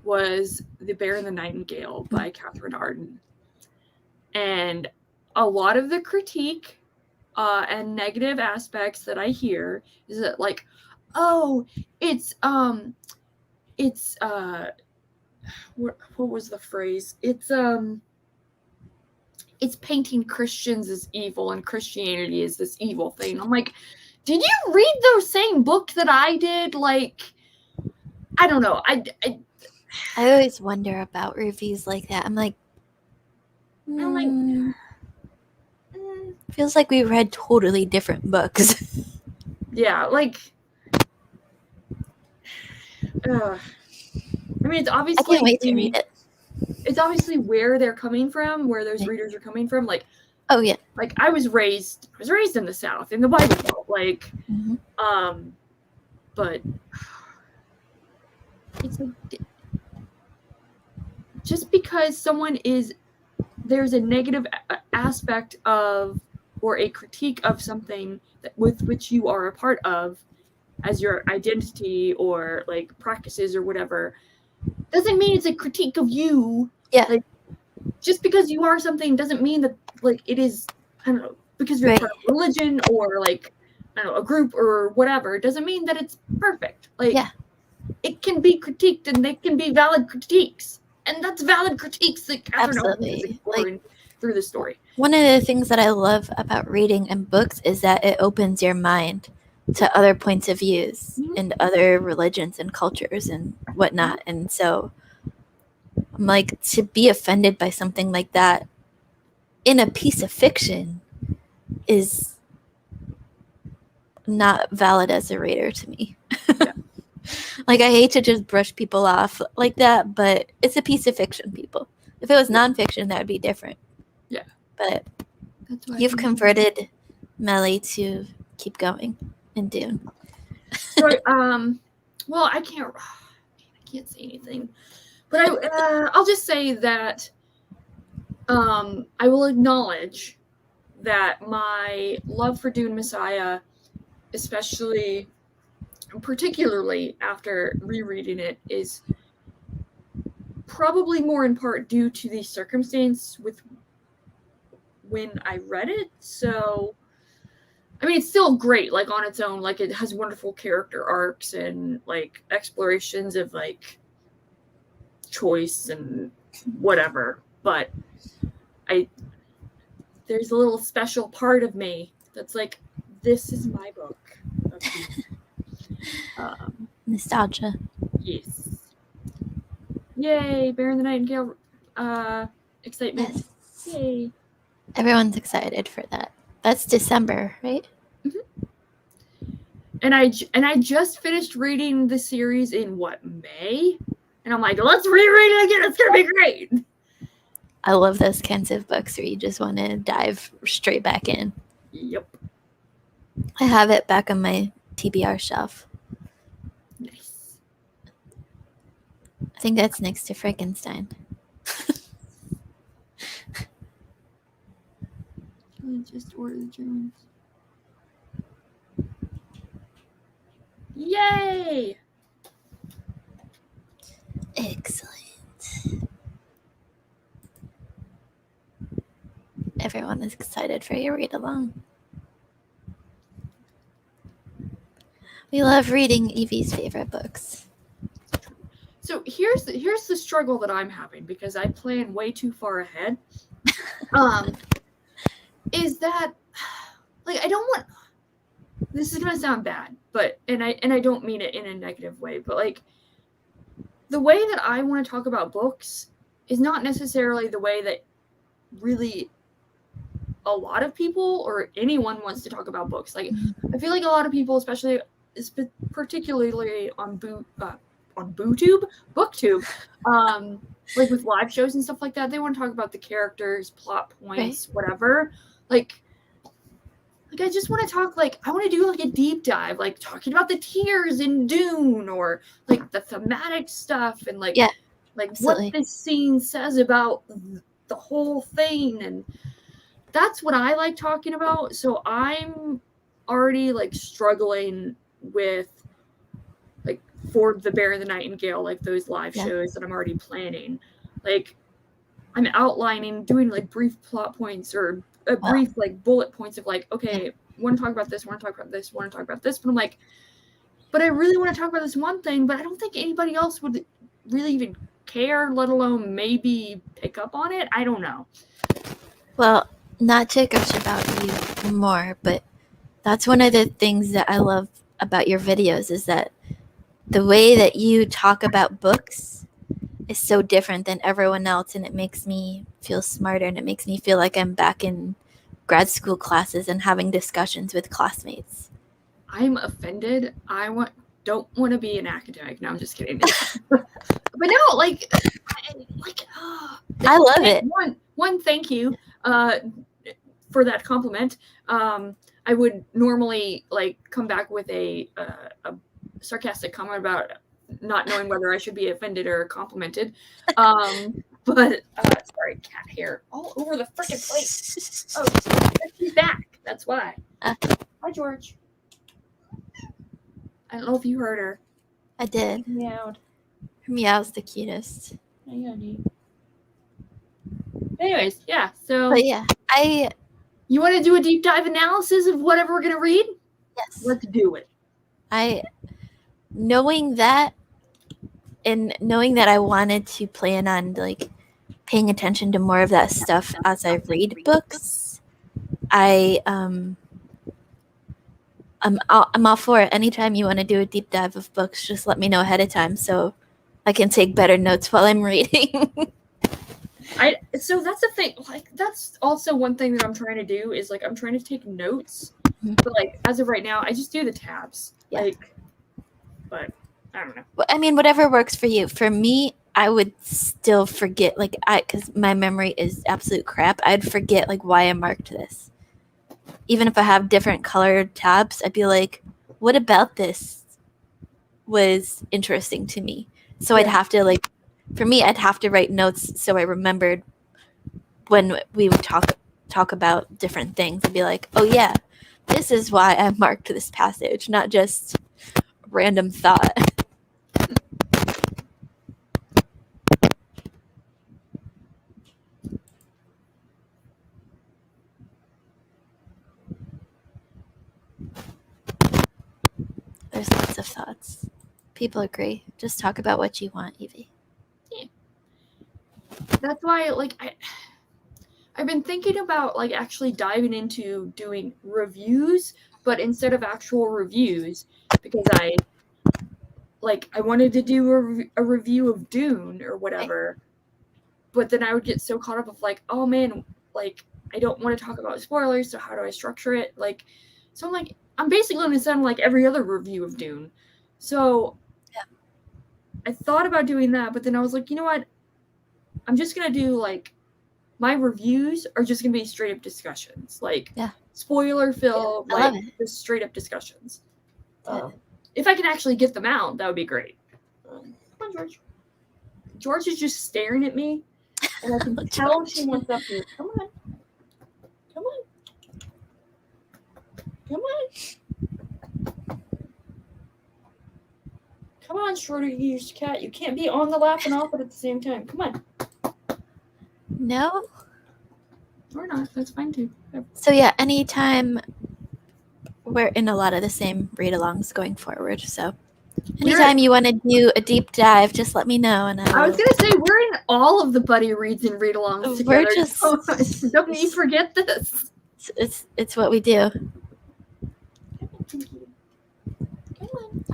was The Bear and the Nightingale by Catherine Arden. And a lot of the critique and negative aspects that I hear is that, like, oh, it's what was the phrase? It's painting Christians as evil and Christianity as this evil thing. I'm like, did you read the same book that I did? Like, I don't know. I
always wonder about reviews like that. I'm like, feels like we read totally different books.
Yeah, like, I mean, it's obviously,
I can't wait to read it.
It's obviously where they're coming from, where those readers are coming from. Like,
oh yeah,
like I was raised in the South, in the Bible Belt, like, but it's like, just because there's a negative aspect of, or a critique of something that with which you are a part of as your identity or like practices or whatever, doesn't mean it's a critique of you.
Yeah.
Like, just because you are something doesn't mean that, like, it is, I don't know, because you're part of religion or, like, I don't know, a group or whatever, it doesn't mean that it's perfect. Like, it can be critiqued and they can be valid critiques. And that's valid critiques that Catherine Arden is exploring through the story.
One of the things that I love about reading and books is that it opens your mind to other points of views and other religions and cultures and whatnot. And so I'm like, to be offended by something like that in a piece of fiction is not valid as a reader to me. Like, I hate to just brush people off like that, but it's a piece of fiction, people. If it was nonfiction, that would be different.
Yeah.
But you've converted Melly to keep going in Dune.
So, well, I can't say anything, but I'll just say that I will acknowledge that my love for Dune Messiah, particularly after rereading it, is probably more in part due to the circumstance with when I read it. So, I mean, it's still great, like, on its own. Like, it has wonderful character arcs and, like, explorations of, like, choice and whatever. But there's a little special part of me that's like, this is my book.
Nostalgia.
Yes. Yay, Bear and the Nightingale excitement.
Yes.
Yay.
Everyone's excited for that. That's December, right?
And I just finished reading the series in May? And I'm like, let's reread it again. It's gonna be great.
I love those kinds of books where you just want to dive straight back in.
Yep.
I have it back on my TBR shelf.
Nice.
I think that's next to Frankenstein.
Just order the Jones. Yay!
Excellent. Everyone is excited for your read along. We love reading Evie's favorite books.
So here's the struggle that I'm having because I plan way too far ahead. Is that like I don't want this is gonna sound bad, but and I don't mean it in a negative way, but like the way that I want to talk about books is not necessarily the way that really a lot of people or anyone wants to talk about books. Like I feel like a lot of people, especially particularly on BookTube, like with live shows and stuff like that, they want to talk about the characters, plot points, whatever. Like I just want to talk, like, I want to do, like, a deep dive, like, talking about the tears in Dune, or, like, the thematic stuff, and, like,
absolutely.
what this scene says about the whole thing, and that's what I like talking about, so I'm already, like, struggling with, like, for the Bear and the Nightingale, like, those live shows that I'm already planning. Like, I'm outlining, doing, like, brief plot points, or a brief like bullet points of like, okay, want to talk about this, want to talk about this, want to talk about this, but I'm like, but I really want to talk about this one thing, but I don't think anybody else would really even care, let alone maybe pick up on it. I don't know.
Well, not to gush about you more, but that's one of the things that I love about your videos is that the way that you talk about books is so different than everyone else, and it makes me feel smarter, and it makes me feel like I'm back in grad school classes and having discussions with classmates.
I'm offended. Don't want to be an academic. No, I'm just kidding. But no, like
I love it.
One, thank you for that compliment. I would normally like come back with a sarcastic comment about not knowing whether I should be offended or complimented. But sorry, cat hair all over the freaking place. Oh, she's back. That's why. Hi, George. I don't know if you heard her.
I did.
Meowed.
Her meow's the cutest.
Anyways, yeah. So.
But yeah,
You want to do a deep dive analysis of whatever we're gonna read?
Yes.
Let's do it.
Knowing that I wanted to plan on like paying attention to more of that stuff as I read books, I'm all for it. Anytime you want to do a deep dive of books, just let me know ahead of time so I can take better notes while I'm reading.
So that's the thing. Like that's also one thing that I'm trying to do is like I'm trying to take notes, but like as of right now, I just do the tabs.
Yeah.
Like, but I don't know.
I mean, whatever works for you. For me, I would still forget, like, because my memory is absolute crap. I'd forget, like, why I marked this. Even if I have different colored tabs, I'd be like, what about this was interesting to me? So I'd have to, like, for me, I'd have to write notes so I remembered when we would talk about different things and be like, oh, yeah, this is why I marked this passage, not just random thought. There's lots of thoughts. People agree. Just talk about what you want, Evie.
Yeah. That's why, like, I've been thinking about, like, actually diving into doing reviews, but instead of actual reviews, because I like I wanted to do a review of Dune or whatever, but then I would get so caught up of like, oh man, like I don't want to talk about spoilers, so how do I structure it? Like, so I'm like, I'm basically going to sound like every other review of Dune. So I thought about doing that, but then I was like, you know what? I'm just going to do like, my reviews are just going to be straight up discussions. Like, spoiler filled, like just straight up discussions. If I can actually get them out, that would be great. Come on, George. George is just staring at me, and I can tell she wants up here. Come on. Come on. Come on. Come on, shorter-used cat. You can't be on the lap and off it at the same time. Come on.
No?
Or not. That's fine, too.
So, yeah, anytime we're in a lot of the same read-alongs going forward, so anytime you want to do a deep dive, just let me know. And
I was going to say, we're in all of the buddy reads and read-alongs together.
We're just...
Don't you forget this.
It's what we do.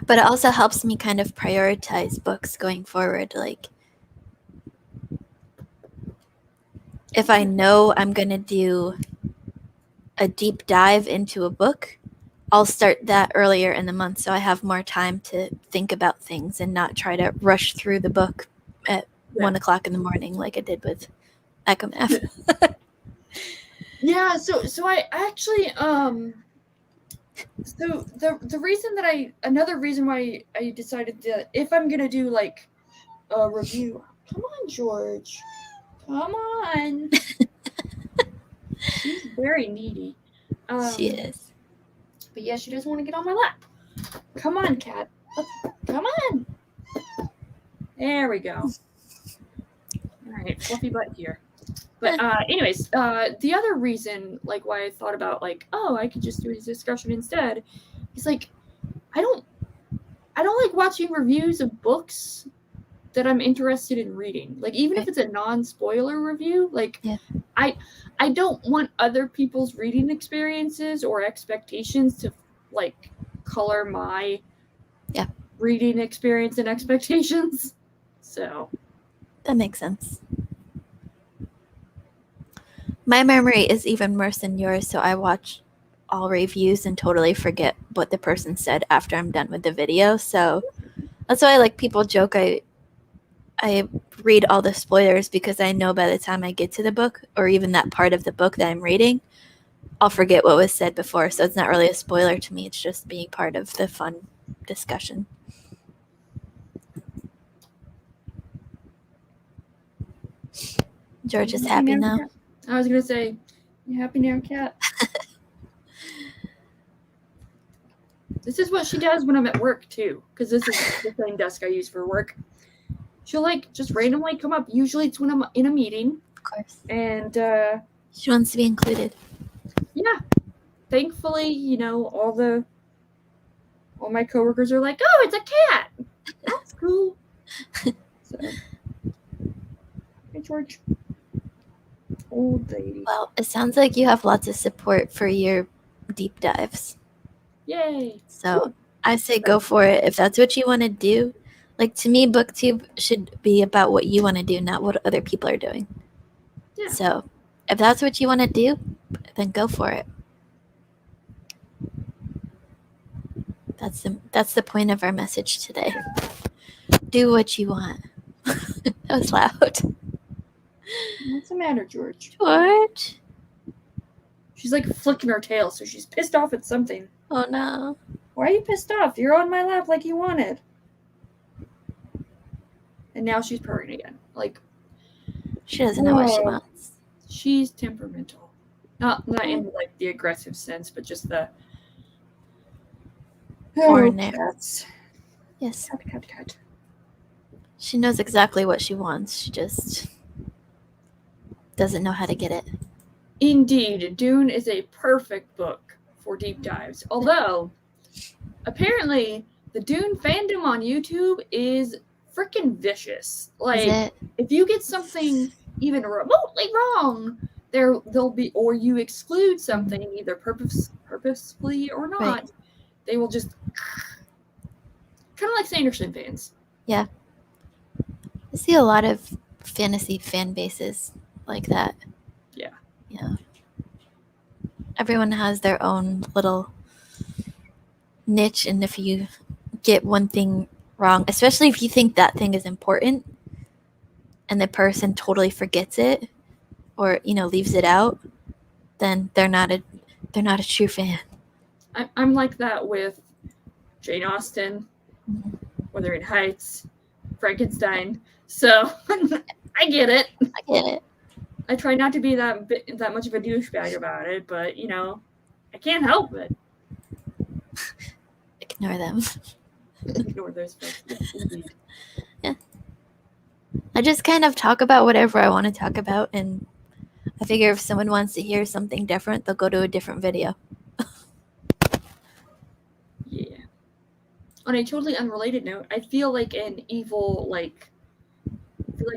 But it also helps me kind of prioritize books going forward. Like, if I know I'm going to do a deep dive into a book, I'll start that earlier in the month so I have more time to think about things and not try to rush through the book at 1 o'clock in the morning like I did with Echomath.
Yeah, so I actually so the reason that another reason why I decided that if I'm gonna do like a review, come on, George, come on. She's very needy.
She is.
But yeah, she doesn't want to get on my lap. Come on, cat. Come on. There we go. All right, fluffy butt here. But anyways, the other reason, like, why I thought about, like, oh, I could just do a discussion instead, is, like, I don't like watching reviews of books that I'm interested in reading. Like, even if it's a non-spoiler review, like, I don't want other people's reading experiences or expectations to, like, color my reading experience and expectations. So.
That makes sense. My memory is even worse than yours, so I watch all reviews and totally forget what the person said after I'm done with the video. So that's why, like, people joke I read all the spoilers because I know by the time I get to the book or even that part of the book that I'm reading, I'll forget what was said before. So it's not really a spoiler to me. It's just being part of the fun discussion. George is happy now.
I was going to say, you happy now, cat? This is what she does when I'm at work, too, because this is the same desk I use for work. She'll, like, just randomly come up. Usually it's when I'm in a meeting.
Of course.
And
she wants to be included. Yeah.
Thankfully, you know, all my coworkers are like, oh, it's a cat. That's cool. So. Hey, George. Old lady.
Well, it sounds like you have lots of support for your deep dives.
Yay.
So I say go for it. If that's what you want to do. Like, to me, BookTube should be about what you want to do, not what other people are doing. Yeah. So if that's what you want to do, then go for it. That's the point of our message today. Do what you want. That was loud.
What's the matter, George?
George?
She's like flicking her tail, so she's pissed off at something.
Oh, no.
Why are you pissed off? You're on my lap like you wanted. And now she's purring again. Like,
she doesn't know what she wants.
She's temperamental. Not in, like, the aggressive sense, but just the...
Cats. Yes.
Cat.
She knows exactly what she wants. She just doesn't know how to get it.
Indeed, Dune is a perfect book for deep dives. Although, apparently, the Dune fandom on YouTube is freaking vicious. Like, if you get something even remotely wrong, there'll be, or you exclude something either purposefully or not, they will just Kind of like Sanderson fans.
I see a lot of fantasy fan bases like that.
Yeah.
Yeah. Everyone has their own little niche, and if you get one thing wrong, especially if you think that thing is important and the person totally forgets it or leaves it out, then they're not a true fan.
I'm like that with Jane Austen, Wuthering Heights, Frankenstein. So I get it.
I get it.
I try not to be that much of a douchebag about it, but I can't help it.
Ignore them.
Ignore those folks. Yes, indeed.
I just kind of talk about whatever I want to talk about, and I figure if someone wants to hear something different, they'll go to a different video.
Yeah. On a totally unrelated note, I feel like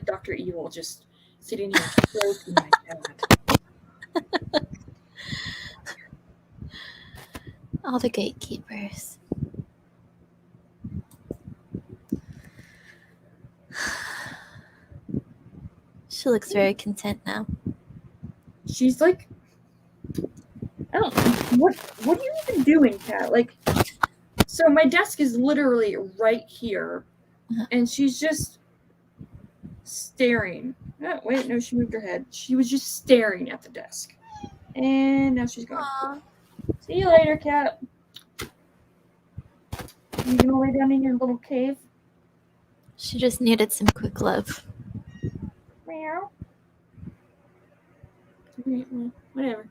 Dr. Evil just sitting here stroking my cat.
All the gatekeepers. She looks very content now.
She's like, I don't. What are you even doing, cat? Like, so my desk is literally right here, and she's just staring. Oh, wait, no, she moved her head. She was just staring at the desk, and now she's gone.
Aww.
See you later, cat. You gonna lay down in your little cave?
She just needed some quick love.
Meow. Whatever.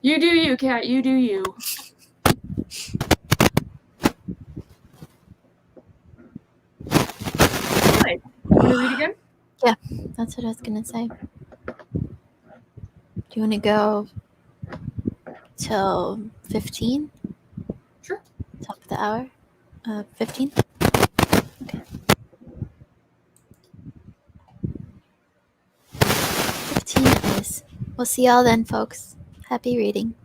You do you, cat. You do you. Nice. You want to read again?
Yeah, that's what I was gonna say. Do you want to go till 15?
Sure.
Top of the hour? 15? Okay. 15 it is. We'll see y'all then, folks. Happy reading.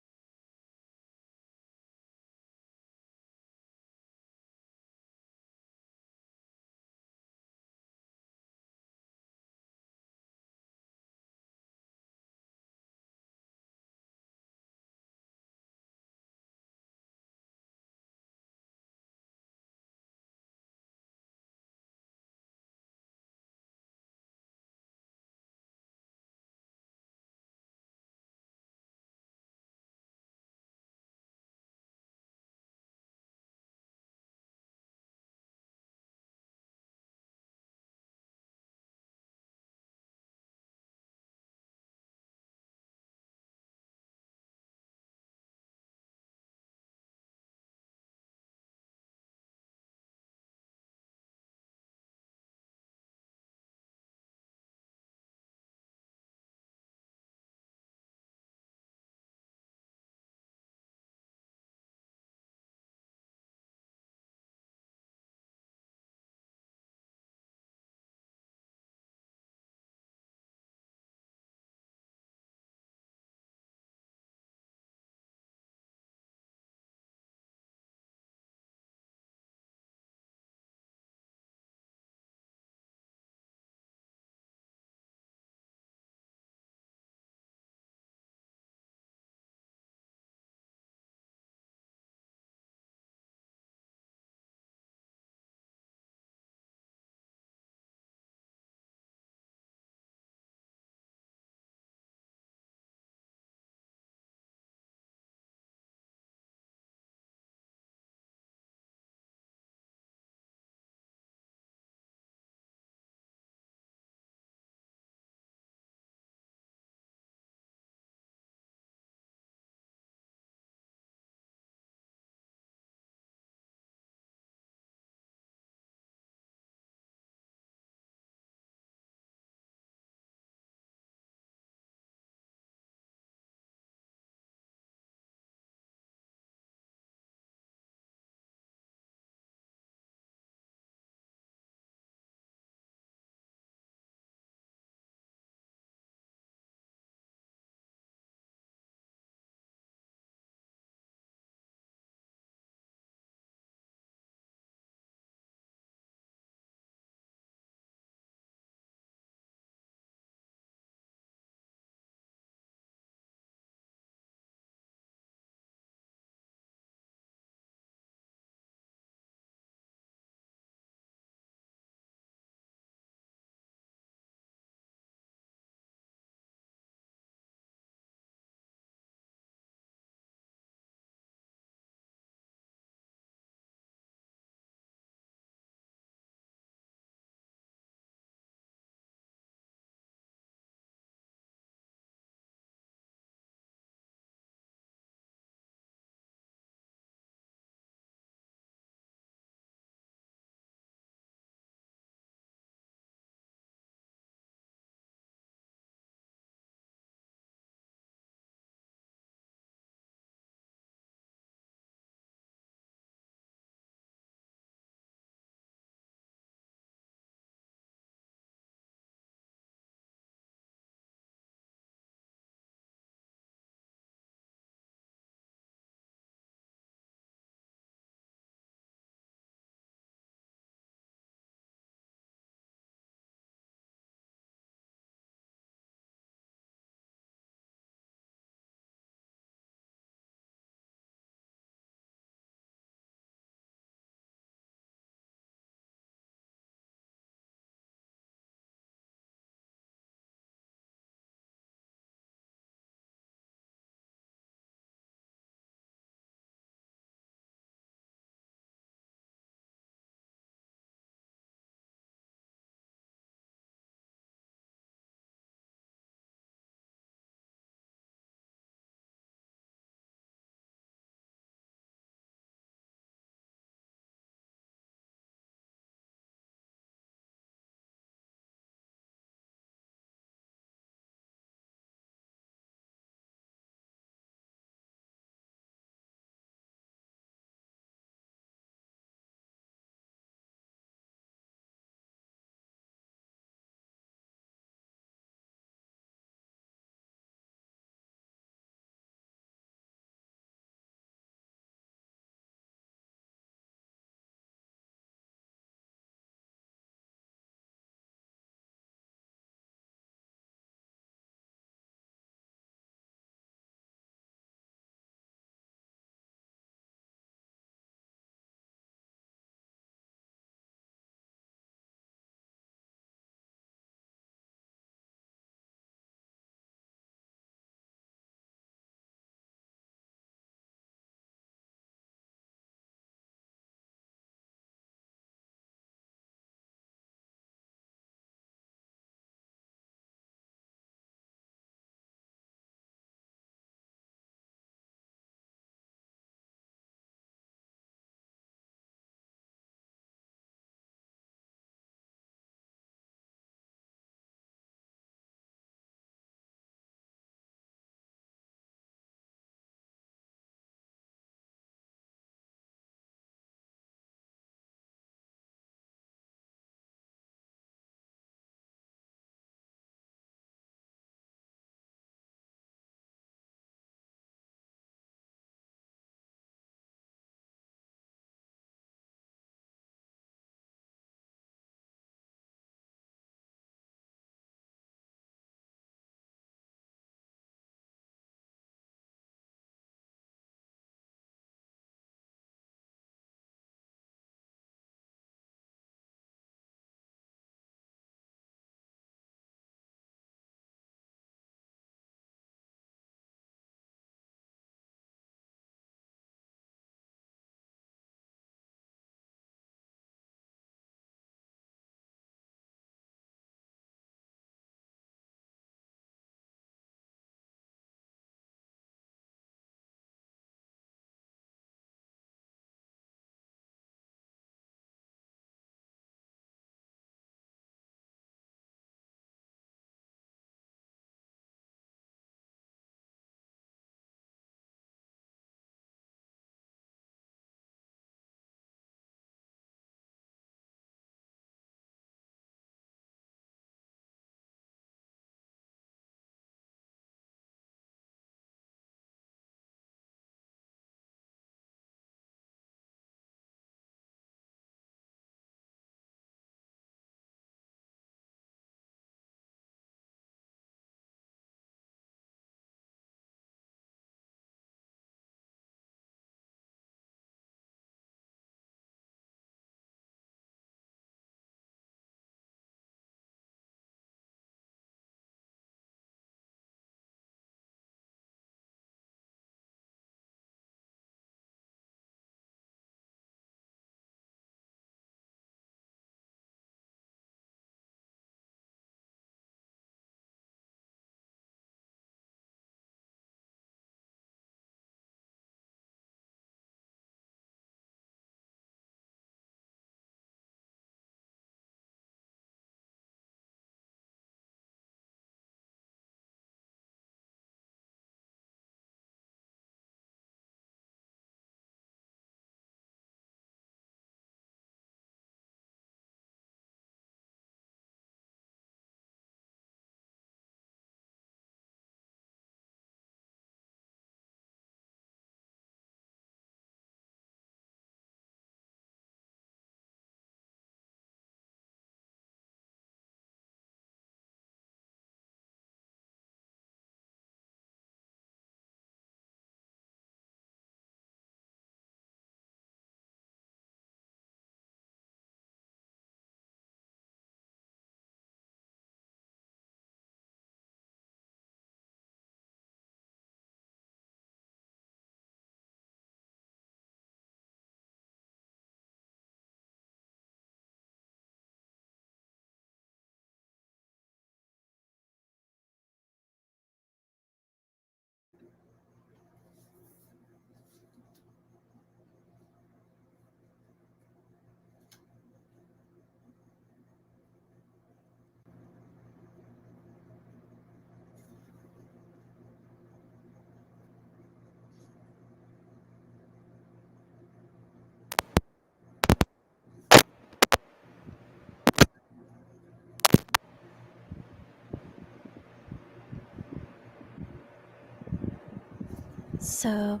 So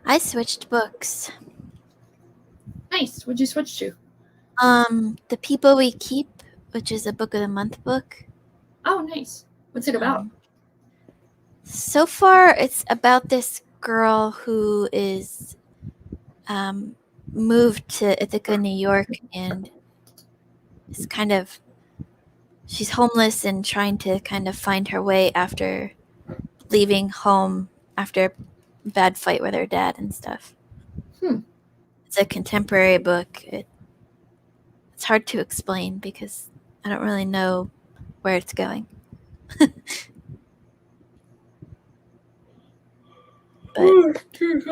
I switched books.
Nice. What'd you switch to?
The People We Keep, which is a book of the month book.
Oh, nice. What's it about?
So far, it's about this girl who is moved to Ithaca, New York, and is she's homeless and trying to kind of find her way after leaving home after a bad fight with her dad and stuff. It's a contemporary book. It's hard to explain because I don't really know where it's going. But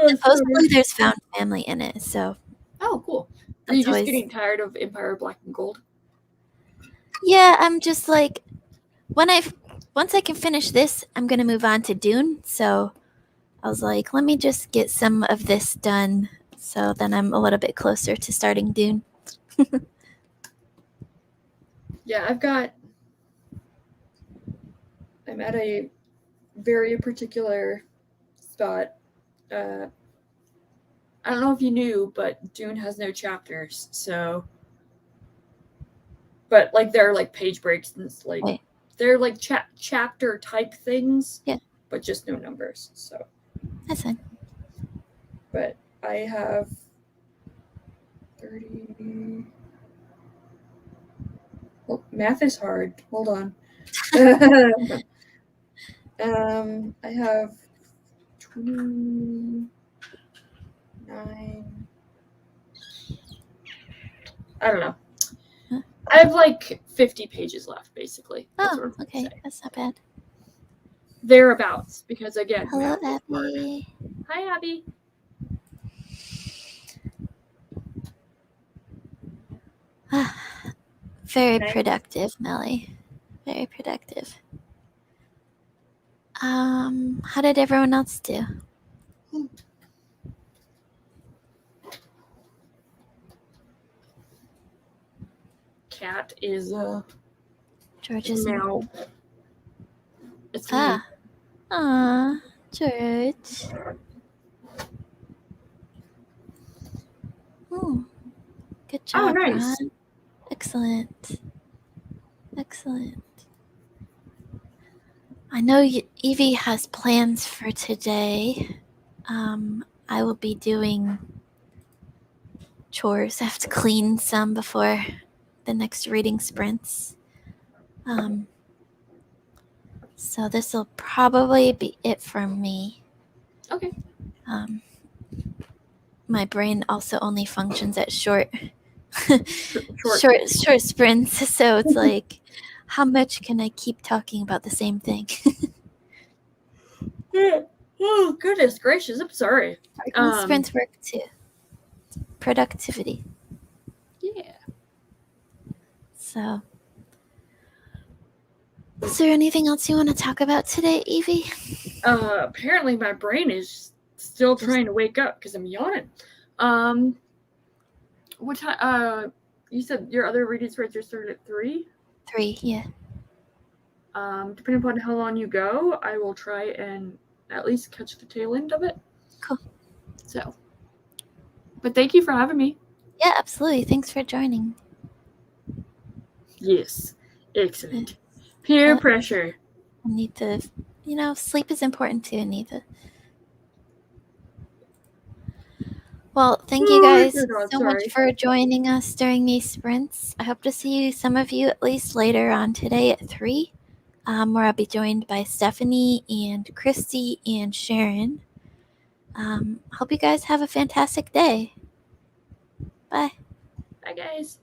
supposedly there's found family in it, so.
Oh, cool. Are you just getting tired of Empire Black and Gold?
Yeah, I'm just like, once I can finish this, I'm gonna move on to Dune. So I was like, let me just get some of this done, so then I'm a little bit closer to starting Dune.
Yeah, I'm at a very particular spot. I don't know if you knew, but Dune has no chapters, so. But like there are like page breaks and it's like they're like chapter type things.
Yeah.
But just no numbers. So.
That's fine.
But I have 30. Oh, math is hard. Hold on. I have 29. I don't know.
Huh?
I have like 50 pages left, basically.
Oh, okay. That's not bad.
Thereabouts, because again.
Hello, Abby.
Hi, Abby.
Very productive, Melly. Very productive. How did everyone else do?
Cat is
George's
now. It's
me. Aw, George. Oh, good job,
nice.
Ron. Excellent. Excellent. I know Evie has plans for today. I will be doing chores. I have to clean some before the next reading sprints. So this will probably be it for me.
Okay.
My brain also only functions at short sprints. So it's like, how much can I keep talking about the same thing?
Oh, goodness gracious. I'm sorry.
Sprints work too. Productivity.
Yeah.
So, is there anything else you want to talk about today, Evie?
Apparently my brain is still trying to wake up because I'm yawning. What time? You said your other reading sprints are starting at 3?
3, yeah.
Depending upon how long you go, I will try and at least catch the tail end of it.
Cool.
So, but thank you for having me.
Yeah, absolutely. Thanks for joining.
Yes, excellent. Peer pressure.
I need to, sleep is important too, Anita. Well, thank you guys so much for joining us during these sprints. I hope to see some of you at least later on today at 3, where I'll be joined by Stephanie and Christy and Sharon. Hope you guys have a fantastic day. Bye.
Bye, guys.